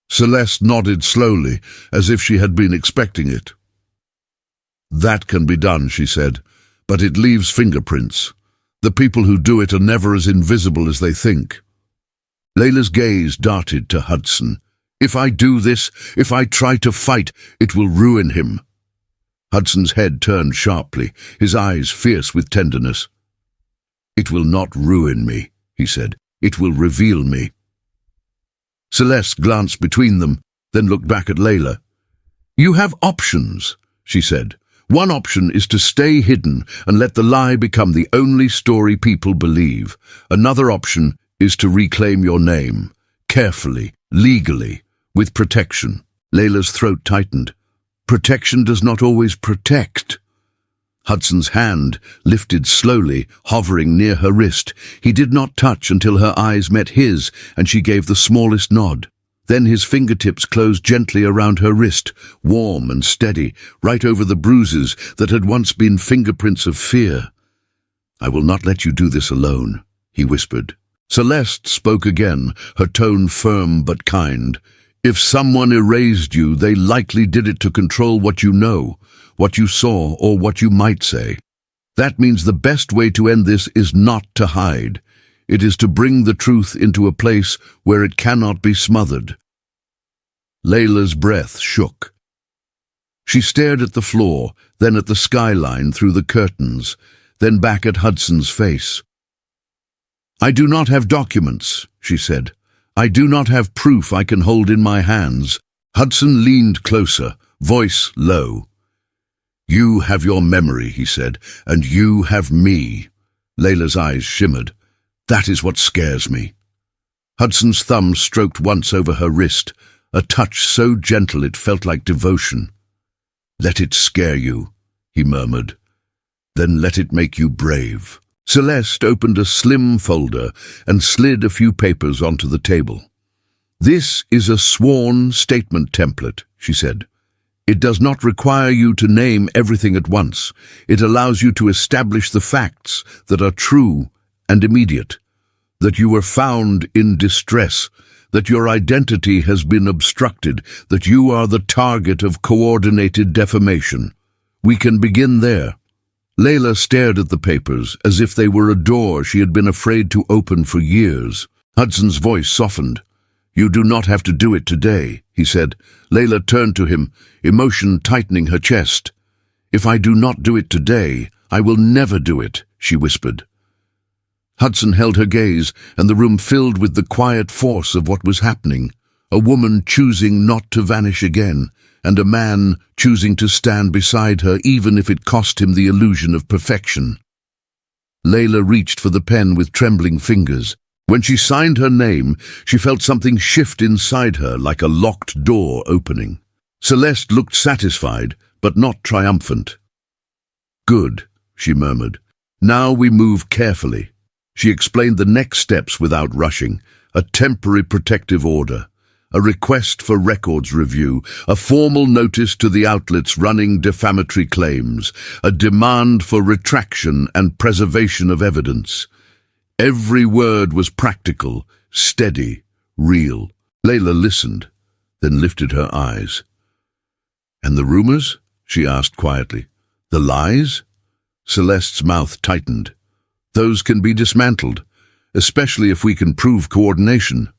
Celeste nodded slowly, as if she had been expecting it. "That can be done," she said, "but it leaves fingerprints. The people who do it are never as invisible as they think." Layla's gaze darted to Hudson. "If I do this, if I try to fight, it will ruin him." Hudson's head turned sharply, his eyes fierce with tenderness. "It will not ruin me," he said. "It will reveal me." Celeste glanced between them, then looked back at Layla. "You have options," she said. "One option is to stay hidden and let the lie become the only story people believe. Another option is to reclaim your name, carefully, legally, with protection." Layla's throat tightened. "Protection does not always protect." Hudson's hand lifted slowly, hovering near her wrist. He did not touch until her eyes met his, and she gave the smallest nod. Then his fingertips closed gently around her wrist, warm and steady, right over the bruises that had once been fingerprints of fear. "I will not let you do this alone," he whispered. Celeste spoke again, her tone firm but kind. "If someone erased you, they likely did it to control what you know, what you saw, or what you might say. That means the best way to end this is not to hide. It is to bring the truth into a place where it cannot be smothered." Layla's breath shook. She stared at the floor, then at the skyline through the curtains, then back at Hudson's face. "I do not have documents," she said. "I do not have proof I can hold in my hands." Hudson leaned closer, voice low. "You have your memory," he said, "and you have me. Layla's eyes shimmered. That is what scares me. Hudson's thumb stroked once over her wrist, a touch so gentle it felt like devotion. Let it scare you, he murmured. Then let it make you brave. Celeste opened a slim folder and slid a few papers onto the table. This is a sworn statement template, she said. It does not require you to name everything at once. It allows you to establish the facts that are true and immediate, that you were found in distress, that your identity has been obstructed, that you are the target of coordinated defamation. We can begin there. Layla stared at the papers as if they were a door she had been afraid to open for years. Hudson's voice softened. You do not have to do it today, he said. Layla turned to him, emotion tightening her chest. If I do not do it today, I will never do it, she whispered. Hudson held her gaze, and the room filled with the quiet force of what was happening. A woman choosing not to vanish again, and a man choosing to stand beside her even if it cost him the illusion of perfection. Layla reached for the pen with trembling fingers. When she signed her name, she felt something shift inside her like a locked door opening. Celeste looked satisfied, but not triumphant. Good, she murmured. Now we move carefully. She explained the next steps without rushing. A temporary protective order, a request for records review, a formal notice to the outlets running defamatory claims, a demand for retraction and preservation of evidence. Every word was practical, steady, real. Layla listened, then lifted her eyes. And the rumors? She asked quietly. The lies? Celeste's mouth tightened. Those can be dismantled, especially if we can prove coordination.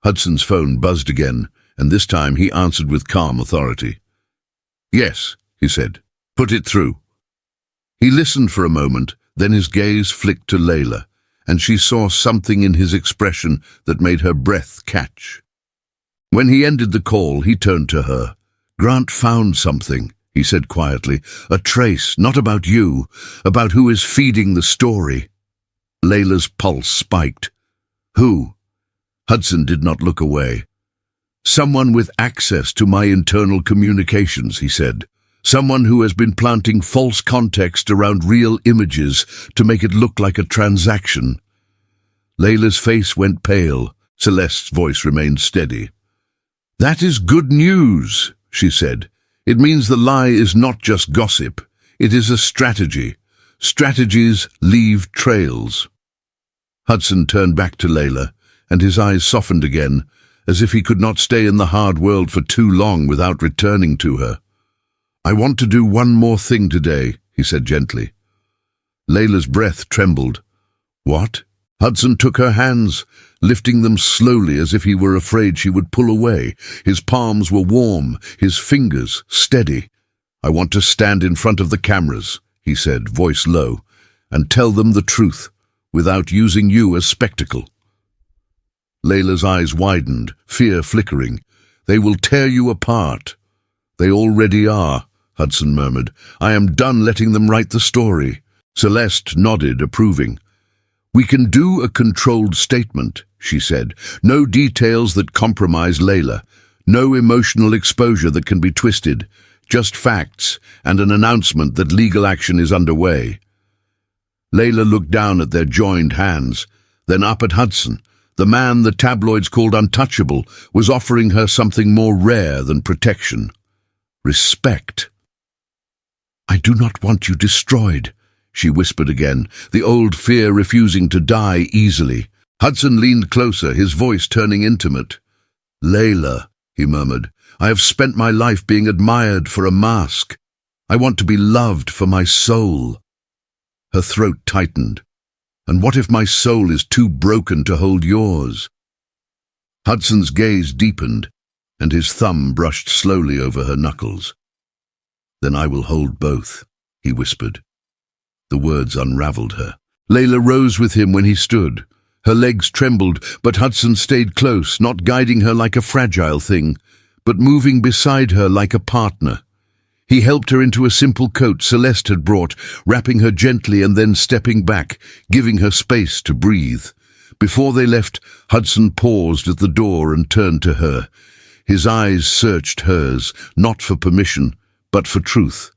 Hudson's phone buzzed again, and this time he answered with calm authority. Yes, he said. Put it through. He listened for a moment, then his gaze flicked to Layla, and she saw something in his expression that made her breath catch. When he ended the call, he turned to her. Grant found something, he said quietly. A trace, not about you, about who is feeding the story. Layla's pulse spiked. Who? Hudson did not look away. Someone with access to my internal communications, he said. Someone who has been planting false context around real images to make it look like a transaction. Layla's face went pale. Celeste's voice remained steady. That is good news, she said. It means the lie is not just gossip. It is a strategy. Strategies leave trails. Hudson turned back to Layla, and his eyes softened again, as if he could not stay in the hard world for too long without returning to her. I want to do one more thing today, he said gently. Layla's breath trembled. What? Hudson took her hands, lifting them slowly as if he were afraid she would pull away. His palms were warm, his fingers steady. I want to stand in front of the cameras, he said, voice low, and tell them the truth, without using you as spectacle. Layla's eyes widened, fear flickering. They will tear you apart. They already are, Hudson murmured. I am done letting them write the story. Celeste nodded, approving. We can do a controlled statement, she said. No details that compromise Layla. No emotional exposure that can be twisted. Just facts and an announcement that legal action is underway. Layla looked down at their joined hands, then up at Hudson. The man the tabloids called untouchable was offering her something more rare than protection. Respect. I do not want you destroyed, she whispered again, the old fear refusing to die easily. Hudson leaned closer, his voice turning intimate. Layla, he murmured, I have spent my life being admired for a mask. I want to be loved for my soul. Her throat tightened. And what if my soul is too broken to hold yours? Hudson's gaze deepened, and his thumb brushed slowly over her knuckles. Then I will hold both, he whispered. The words unraveled her. Layla rose with him when he stood. Her legs trembled, but Hudson stayed close, not guiding her like a fragile thing, but moving beside her like a partner. He helped her into a simple coat Celeste had brought, wrapping her gently and then stepping back, giving her space to breathe. Before they left, Hudson paused at the door and turned to her. His eyes searched hers, not for permission, but for truth.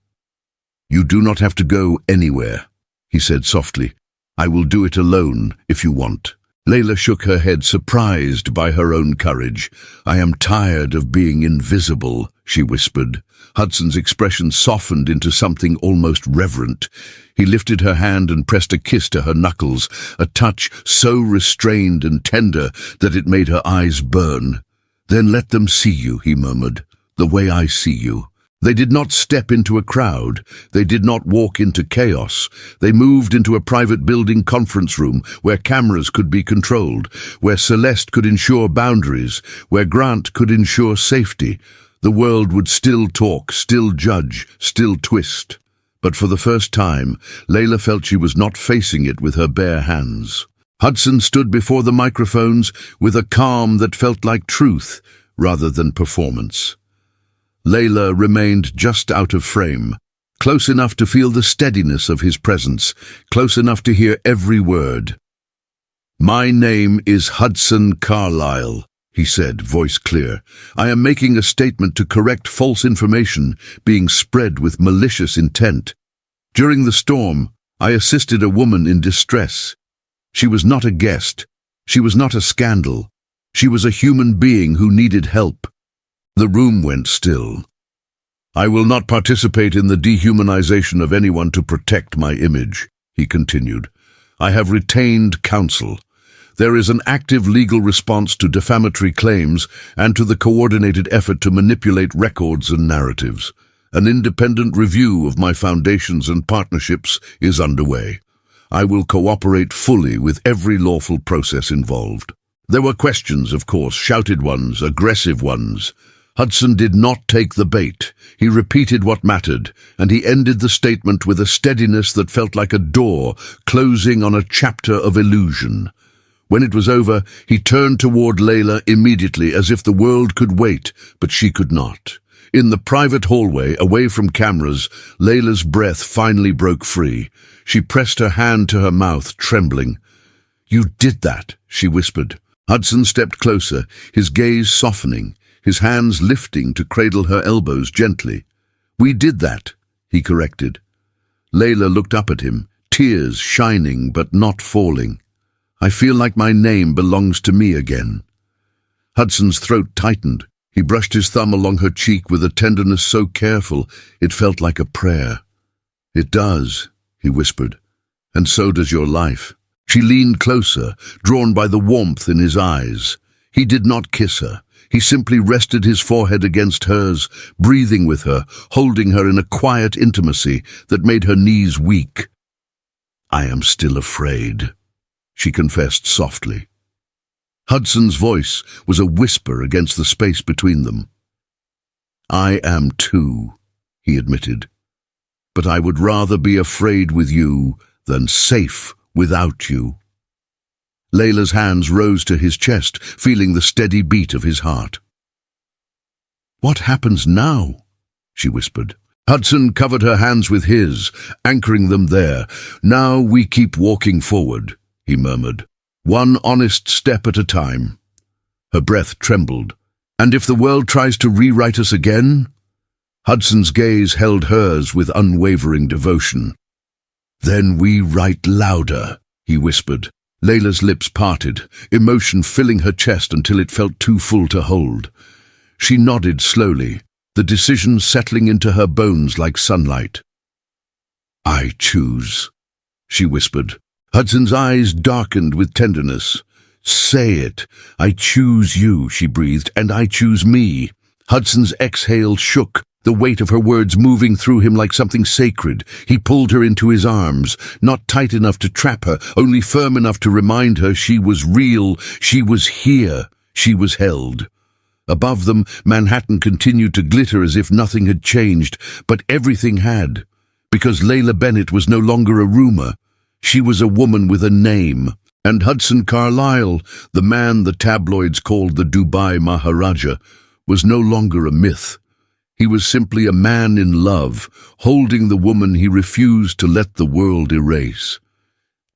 "You do not have to go anywhere," he said softly. "I will do it alone if you want." Layla shook her head, surprised by her own courage. "I am tired of being invisible," she whispered. Hudson's expression softened into something almost reverent. He lifted her hand and pressed a kiss to her knuckles, a touch so restrained and tender that it made her eyes burn. "Then let them see you," he murmured, "the way I see you." They did not step into a crowd. They did not walk into chaos. They moved into a private building conference room where cameras could be controlled, where Celeste could ensure boundaries, where Grant could ensure safety. The world would still talk, still judge, still twist. But for the first time, Layla felt she was not facing it with her bare hands. Hudson stood before the microphones with a calm that felt like truth rather than performance. Layla remained just out of frame, close enough to feel the steadiness of his presence, close enough to hear every word. "My name is Hudson Carlyle," he said, voice clear. "I am making a statement to correct false information being spread with malicious intent. During the storm, I assisted a woman in distress. She was not a guest. She was not a scandal. She was a human being who needed help." The room went still. "I will not participate in the dehumanization of anyone to protect my image," he continued. "I have retained counsel. There is an active legal response to defamatory claims and to the coordinated effort to manipulate records and narratives. An independent review of my foundations and partnerships is underway. I will cooperate fully with every lawful process involved." There were questions, of course, shouted ones, aggressive ones. Hudson did not take the bait. He repeated what mattered, and he ended the statement with a steadiness that felt like a door closing on a chapter of illusion. When it was over, he turned toward Layla immediately, as if the world could wait, but she could not. In the private hallway, away from cameras, Layla's breath finally broke free. She pressed her hand to her mouth, trembling. "You did that," she whispered. Hudson stepped closer, his gaze softening, his hands lifting to cradle her elbows gently. "We did that," he corrected. Layla looked up at him, tears shining but not falling. "I feel like my name belongs to me again." Hudson's throat tightened. He brushed his thumb along her cheek with a tenderness so careful it felt like a prayer. "It does," he whispered, "and so does your life." She leaned closer, drawn by the warmth in his eyes. He did not kiss her. He simply rested his forehead against hers, breathing with her, holding her in a quiet intimacy that made her knees weak. "I am still afraid," she confessed softly. Hudson's voice was a whisper against the space between them. "I am too," he admitted. "But I would rather be afraid with you than safe without you." Layla's hands rose to his chest, feeling the steady beat of his heart. "What happens now?" she whispered. Hudson covered her hands with his, anchoring them there. "Now we keep walking forward," he murmured. "One honest step at a time." Her breath trembled. "And if the world tries to rewrite us again?" Hudson's gaze held hers with unwavering devotion. "Then we write louder," he whispered. Layla's lips parted, emotion filling her chest until it felt too full to hold. She nodded slowly, the decision settling into her bones like sunlight. "I choose," she whispered. Hudson's eyes darkened with tenderness. "Say it. I choose you," she breathed, "and I choose me." Hudson's exhale shook, the weight of her words moving through him like something sacred. He pulled her into his arms, not tight enough to trap her, only firm enough to remind her she was real, she was here, she was held. Above them, Manhattan continued to glitter as if nothing had changed, but everything had. Because Layla Bennett was no longer a rumor. She was a woman with a name. And Hudson Carlyle, the man the tabloids called the Dubai Maharaja, was no longer a myth. He was simply a man in love, holding the woman he refused to let the world erase.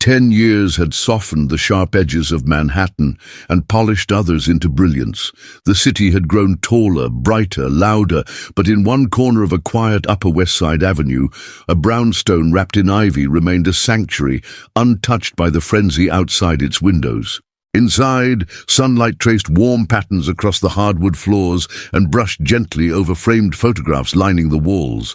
10 years had softened the sharp edges of Manhattan and polished others into brilliance. The city had grown taller, brighter, louder, but in one corner of a quiet Upper West Side avenue, a brownstone wrapped in ivy remained a sanctuary, untouched by the frenzy outside its windows. Inside, sunlight traced warm patterns across the hardwood floors and brushed gently over framed photographs lining the walls.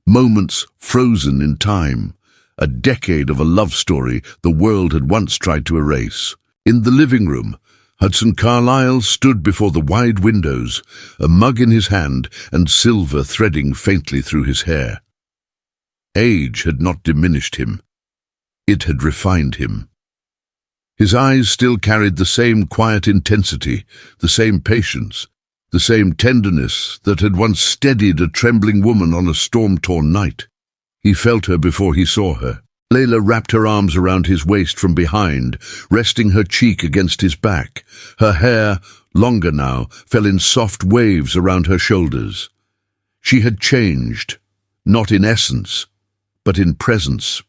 Moments frozen in time. A decade of a love story the world had once tried to erase. In the living room, Hudson Carlyle stood before the wide windows, a mug in his hand and silver threading faintly through his hair. Age had not diminished him. It had refined him. His eyes still carried the same quiet intensity, the same patience, the same tenderness that had once steadied a trembling woman on a storm-torn night. He felt her before he saw her. Layla wrapped her arms around his waist from behind, resting her cheek against his back. Her hair, longer now, fell in soft waves around her shoulders. She had changed, not in essence, but in presence.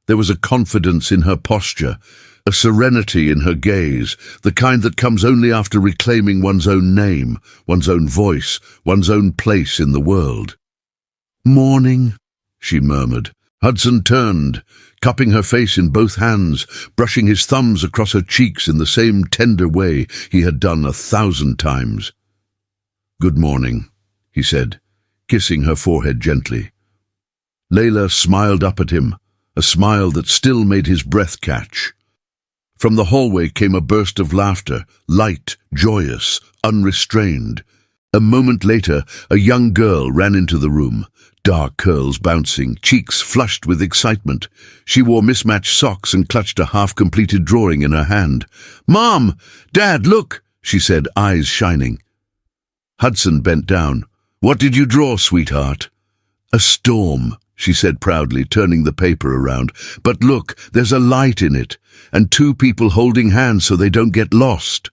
There was a confidence in her posture, a serenity in her gaze, the kind that comes only after reclaiming one's own name, one's own voice, one's own place in the world. "Morning," she murmured. Hudson turned, cupping her face in both hands, brushing his thumbs across her cheeks in the same tender way he had done 1,000 times. "Good morning," he said, kissing her forehead gently. Layla smiled up at him, a smile that still made his breath catch. From the hallway came a burst of laughter, light, joyous, unrestrained. A moment later, a young girl ran into the room, dark curls bouncing, cheeks flushed with excitement. She wore mismatched socks and clutched a half-completed drawing in her hand. "Mom! Dad, look!" she said, eyes shining. Hudson bent down. "What did you draw, sweetheart?" "A storm," she said proudly, turning the paper around. "But look, there's a light in it, and 2 people holding hands so they don't get lost."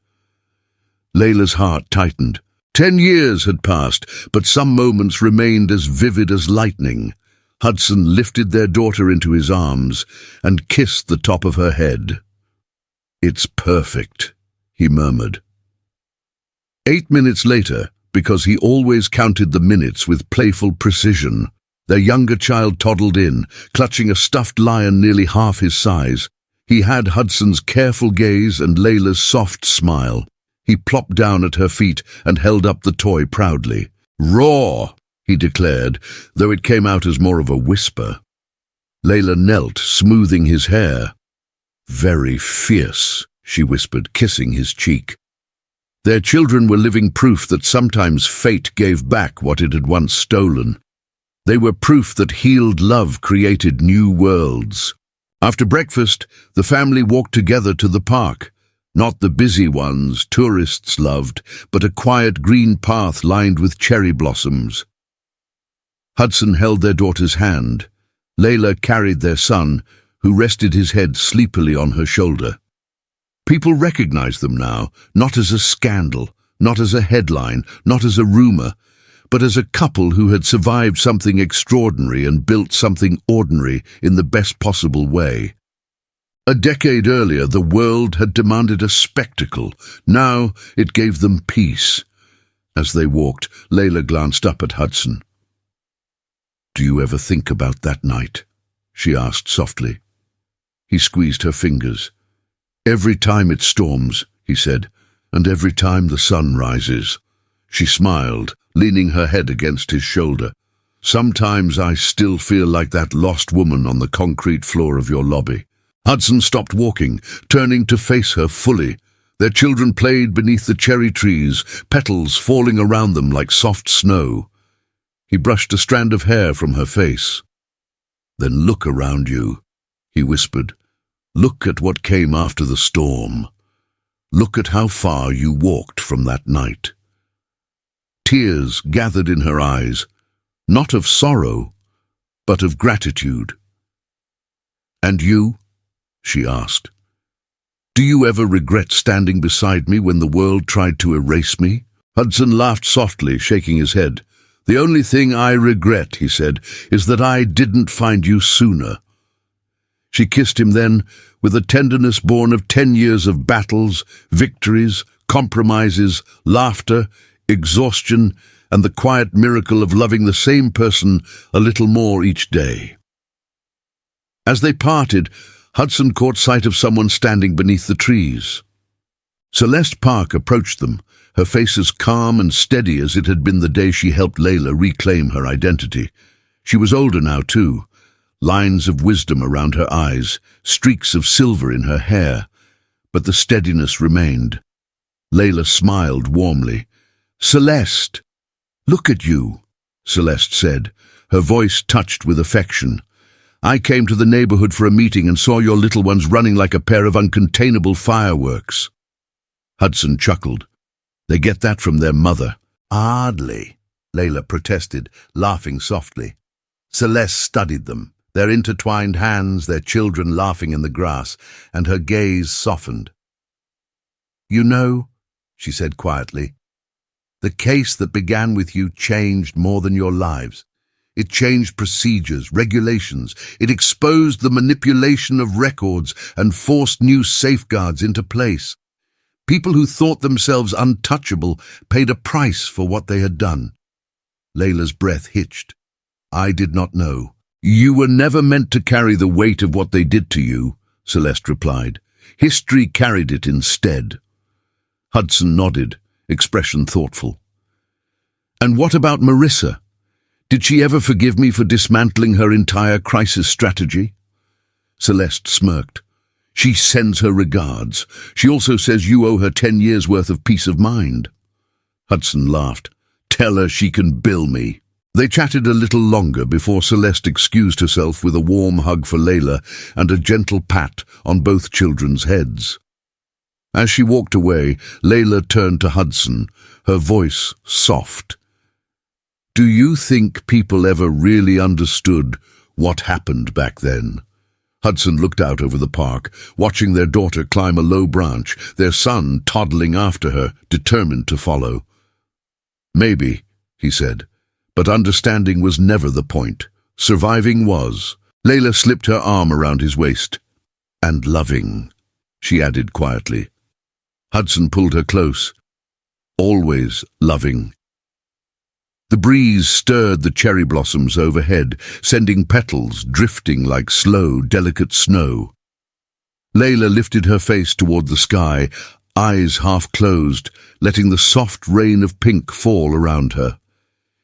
Layla's heart tightened. 10 years had passed, but some moments remained as vivid as lightning. Hudson lifted their daughter into his arms and kissed the top of her head. "It's perfect," he murmured. 8 minutes later, because he always counted the minutes with playful precision, their younger child toddled in, clutching a stuffed lion nearly half his size. He had Hudson's careful gaze and Layla's soft smile. He plopped down at her feet and held up the toy proudly. "Raw," he declared, though it came out as more of a whisper. Layla knelt, smoothing his hair. "Very fierce," she whispered, kissing his cheek. Their children were living proof that sometimes fate gave back what it had once stolen. They were proof that healed love created new worlds. After breakfast, the family walked together to the park. Not the busy ones tourists loved, but a quiet green path lined with cherry blossoms. Hudson held their daughter's hand. Layla carried their son, who rested his head sleepily on her shoulder. People recognized them now, not as a scandal, not as a headline, not as a rumor, but as a couple who had survived something extraordinary and built something ordinary in the best possible way. A decade earlier, the world had demanded a spectacle. Now it gave them peace. As they walked, Layla glanced up at Hudson. "Do you ever think about that night?" she asked softly. He squeezed her fingers. "Every time it storms," he said, "and every time the sun rises." She smiled, leaning her head against his shoulder. "Sometimes I still feel like that lost woman on the concrete floor of your lobby." Hudson stopped walking, turning to face her fully. Their children played beneath the cherry trees, petals falling around them like soft snow. He brushed a strand of hair from her face. "Then look around you," he whispered. "Look at what came after the storm. Look at how far you walked from that night." Tears gathered in her eyes, not of sorrow, but of gratitude. "And you?" she asked. "Do you ever regret standing beside me when the world tried to erase me?" Hudson laughed softly, shaking his head. "The only thing I regret," he said, "is that I didn't find you sooner." She kissed him then, with a tenderness born of 10 years of battles, victories, compromises, laughter, exhaustion, and the quiet miracle of loving the same person a little more each day. As they parted, Hudson caught sight of someone standing beneath the trees. Celeste Park approached them, her face as calm and steady as it had been the day she helped Layla reclaim her identity. She was older now, too. Lines of wisdom around her eyes, streaks of silver in her hair, but the steadiness remained. Layla smiled warmly. "Celeste, look at you," Celeste said, her voice touched with affection. "I came to the neighborhood for a meeting and saw your little ones running like a pair of uncontainable fireworks." Hudson chuckled. "They get that from their mother." "Hardly," Layla protested, laughing softly. Celeste studied them, their intertwined hands, their children laughing in the grass, and her gaze softened. "You know," she said quietly, "the case that began with you changed more than your lives. It changed procedures, regulations. It exposed the manipulation of records and forced new safeguards into place. People who thought themselves untouchable paid a price for what they had done." Layla's breath hitched. "I did not know." "You were never meant to carry the weight of what they did to you," Celeste replied. "History carried it instead." Hudson nodded, expression thoughtful. "And what about Marissa? Did she ever forgive me for dismantling her entire crisis strategy?" Celeste smirked. "She sends her regards. She also says you owe her 10 years' worth of peace of mind." Hudson laughed. "Tell her she can bill me." They chatted a little longer before Celeste excused herself with a warm hug for Layla and a gentle pat on both children's heads. As she walked away, Layla turned to Hudson, her voice soft. "Do you think people ever really understood what happened back then?" Hudson looked out over the park, watching their daughter climb a low branch, their son toddling after her, determined to follow. "Maybe," he said, "but understanding was never the point. Surviving was." Layla slipped her arm around his waist. "And loving," she added quietly. Hudson pulled her close. "Always loving." The breeze stirred the cherry blossoms overhead, sending petals drifting like slow, delicate snow. Layla lifted her face toward the sky, eyes half closed, letting the soft rain of pink fall around her.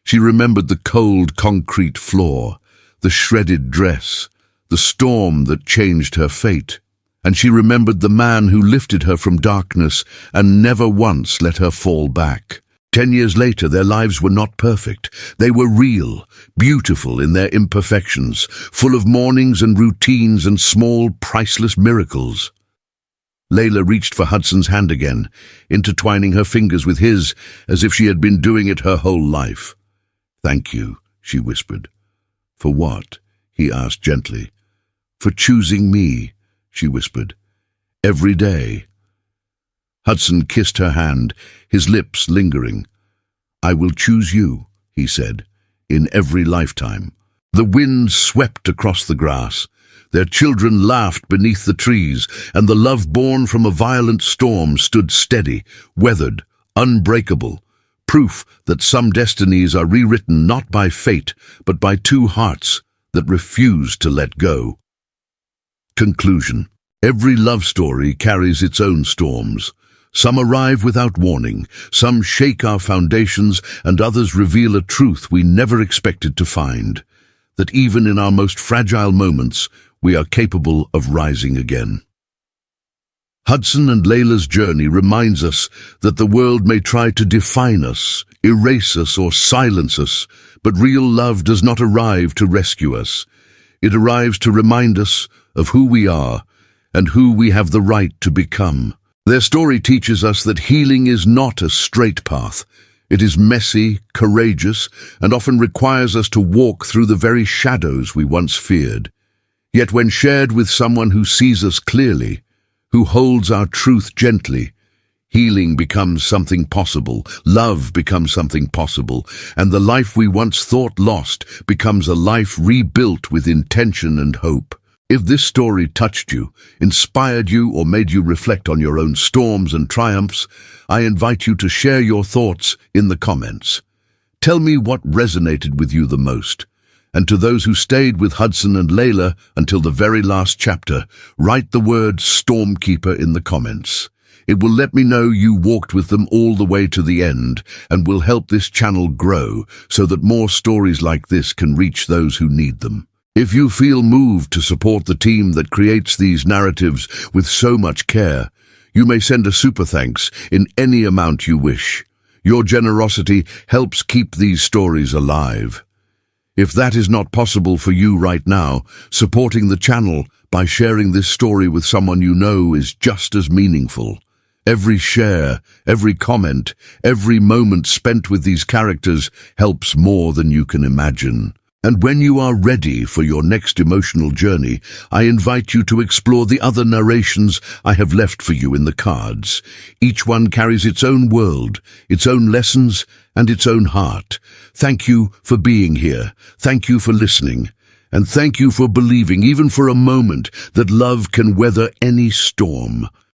She remembered the cold concrete floor, the shredded dress, the storm that changed her fate. And she remembered the man who lifted her from darkness and never once let her fall back. 10 years later, their lives were not perfect. They were real, beautiful in their imperfections, full of mornings and routines and small, priceless miracles. Layla reached for Hudson's hand again, intertwining her fingers with his as if she had been doing it her whole life. "Thank you," she whispered. "For what?" he asked gently. "For choosing me," she whispered. "Every day." Hudson kissed her hand, his lips lingering. "I will choose you," he said, "in every lifetime." The wind swept across the grass. Their children laughed beneath the trees, and the love born from a violent storm stood steady, weathered, unbreakable, proof that some destinies are rewritten not by fate, but by two hearts that refuse to let go. Conclusion. Every love story carries its own storms. Some arrive without warning, some shake our foundations, and others reveal a truth we never expected to find, that even in our most fragile moments, we are capable of rising again. Hudson and Layla's journey reminds us that the world may try to define us, erase us, or silence us, but real love does not arrive to rescue us. It arrives to remind us of who we are and who we have the right to become. Their story teaches us that healing is not a straight path. It is messy, courageous, and often requires us to walk through the very shadows we once feared. Yet when shared with someone who sees us clearly, who holds our truth gently, Healing becomes something possible, love becomes something possible, and the life we once thought lost becomes a life rebuilt with intention and hope. If this story touched you, inspired you, or made you reflect on your own storms and triumphs, I invite you to share your thoughts in the comments. Tell me what resonated with you the most. And to those who stayed with Hudson and Layla until the very last chapter, write the word Stormkeeper in the comments. It will let me know you walked with them all the way to the end and will help this channel grow so that more stories like this can reach those who need them. If you feel moved to support the team that creates these narratives with so much care, you may send a super thanks in any amount you wish. Your generosity helps keep these stories alive. If that is not possible for you right now, supporting the channel by sharing this story with someone you know is just as meaningful. Every share, every comment, every moment spent with these characters helps more than you can imagine. And when you are ready for your next emotional journey, I invite you to explore the other narrations I have left for you in the cards. Each one carries its own world, its own lessons, and its own heart. Thank you for being here. Thank you for listening. And thank you for believing, even for a moment, that love can weather any storm.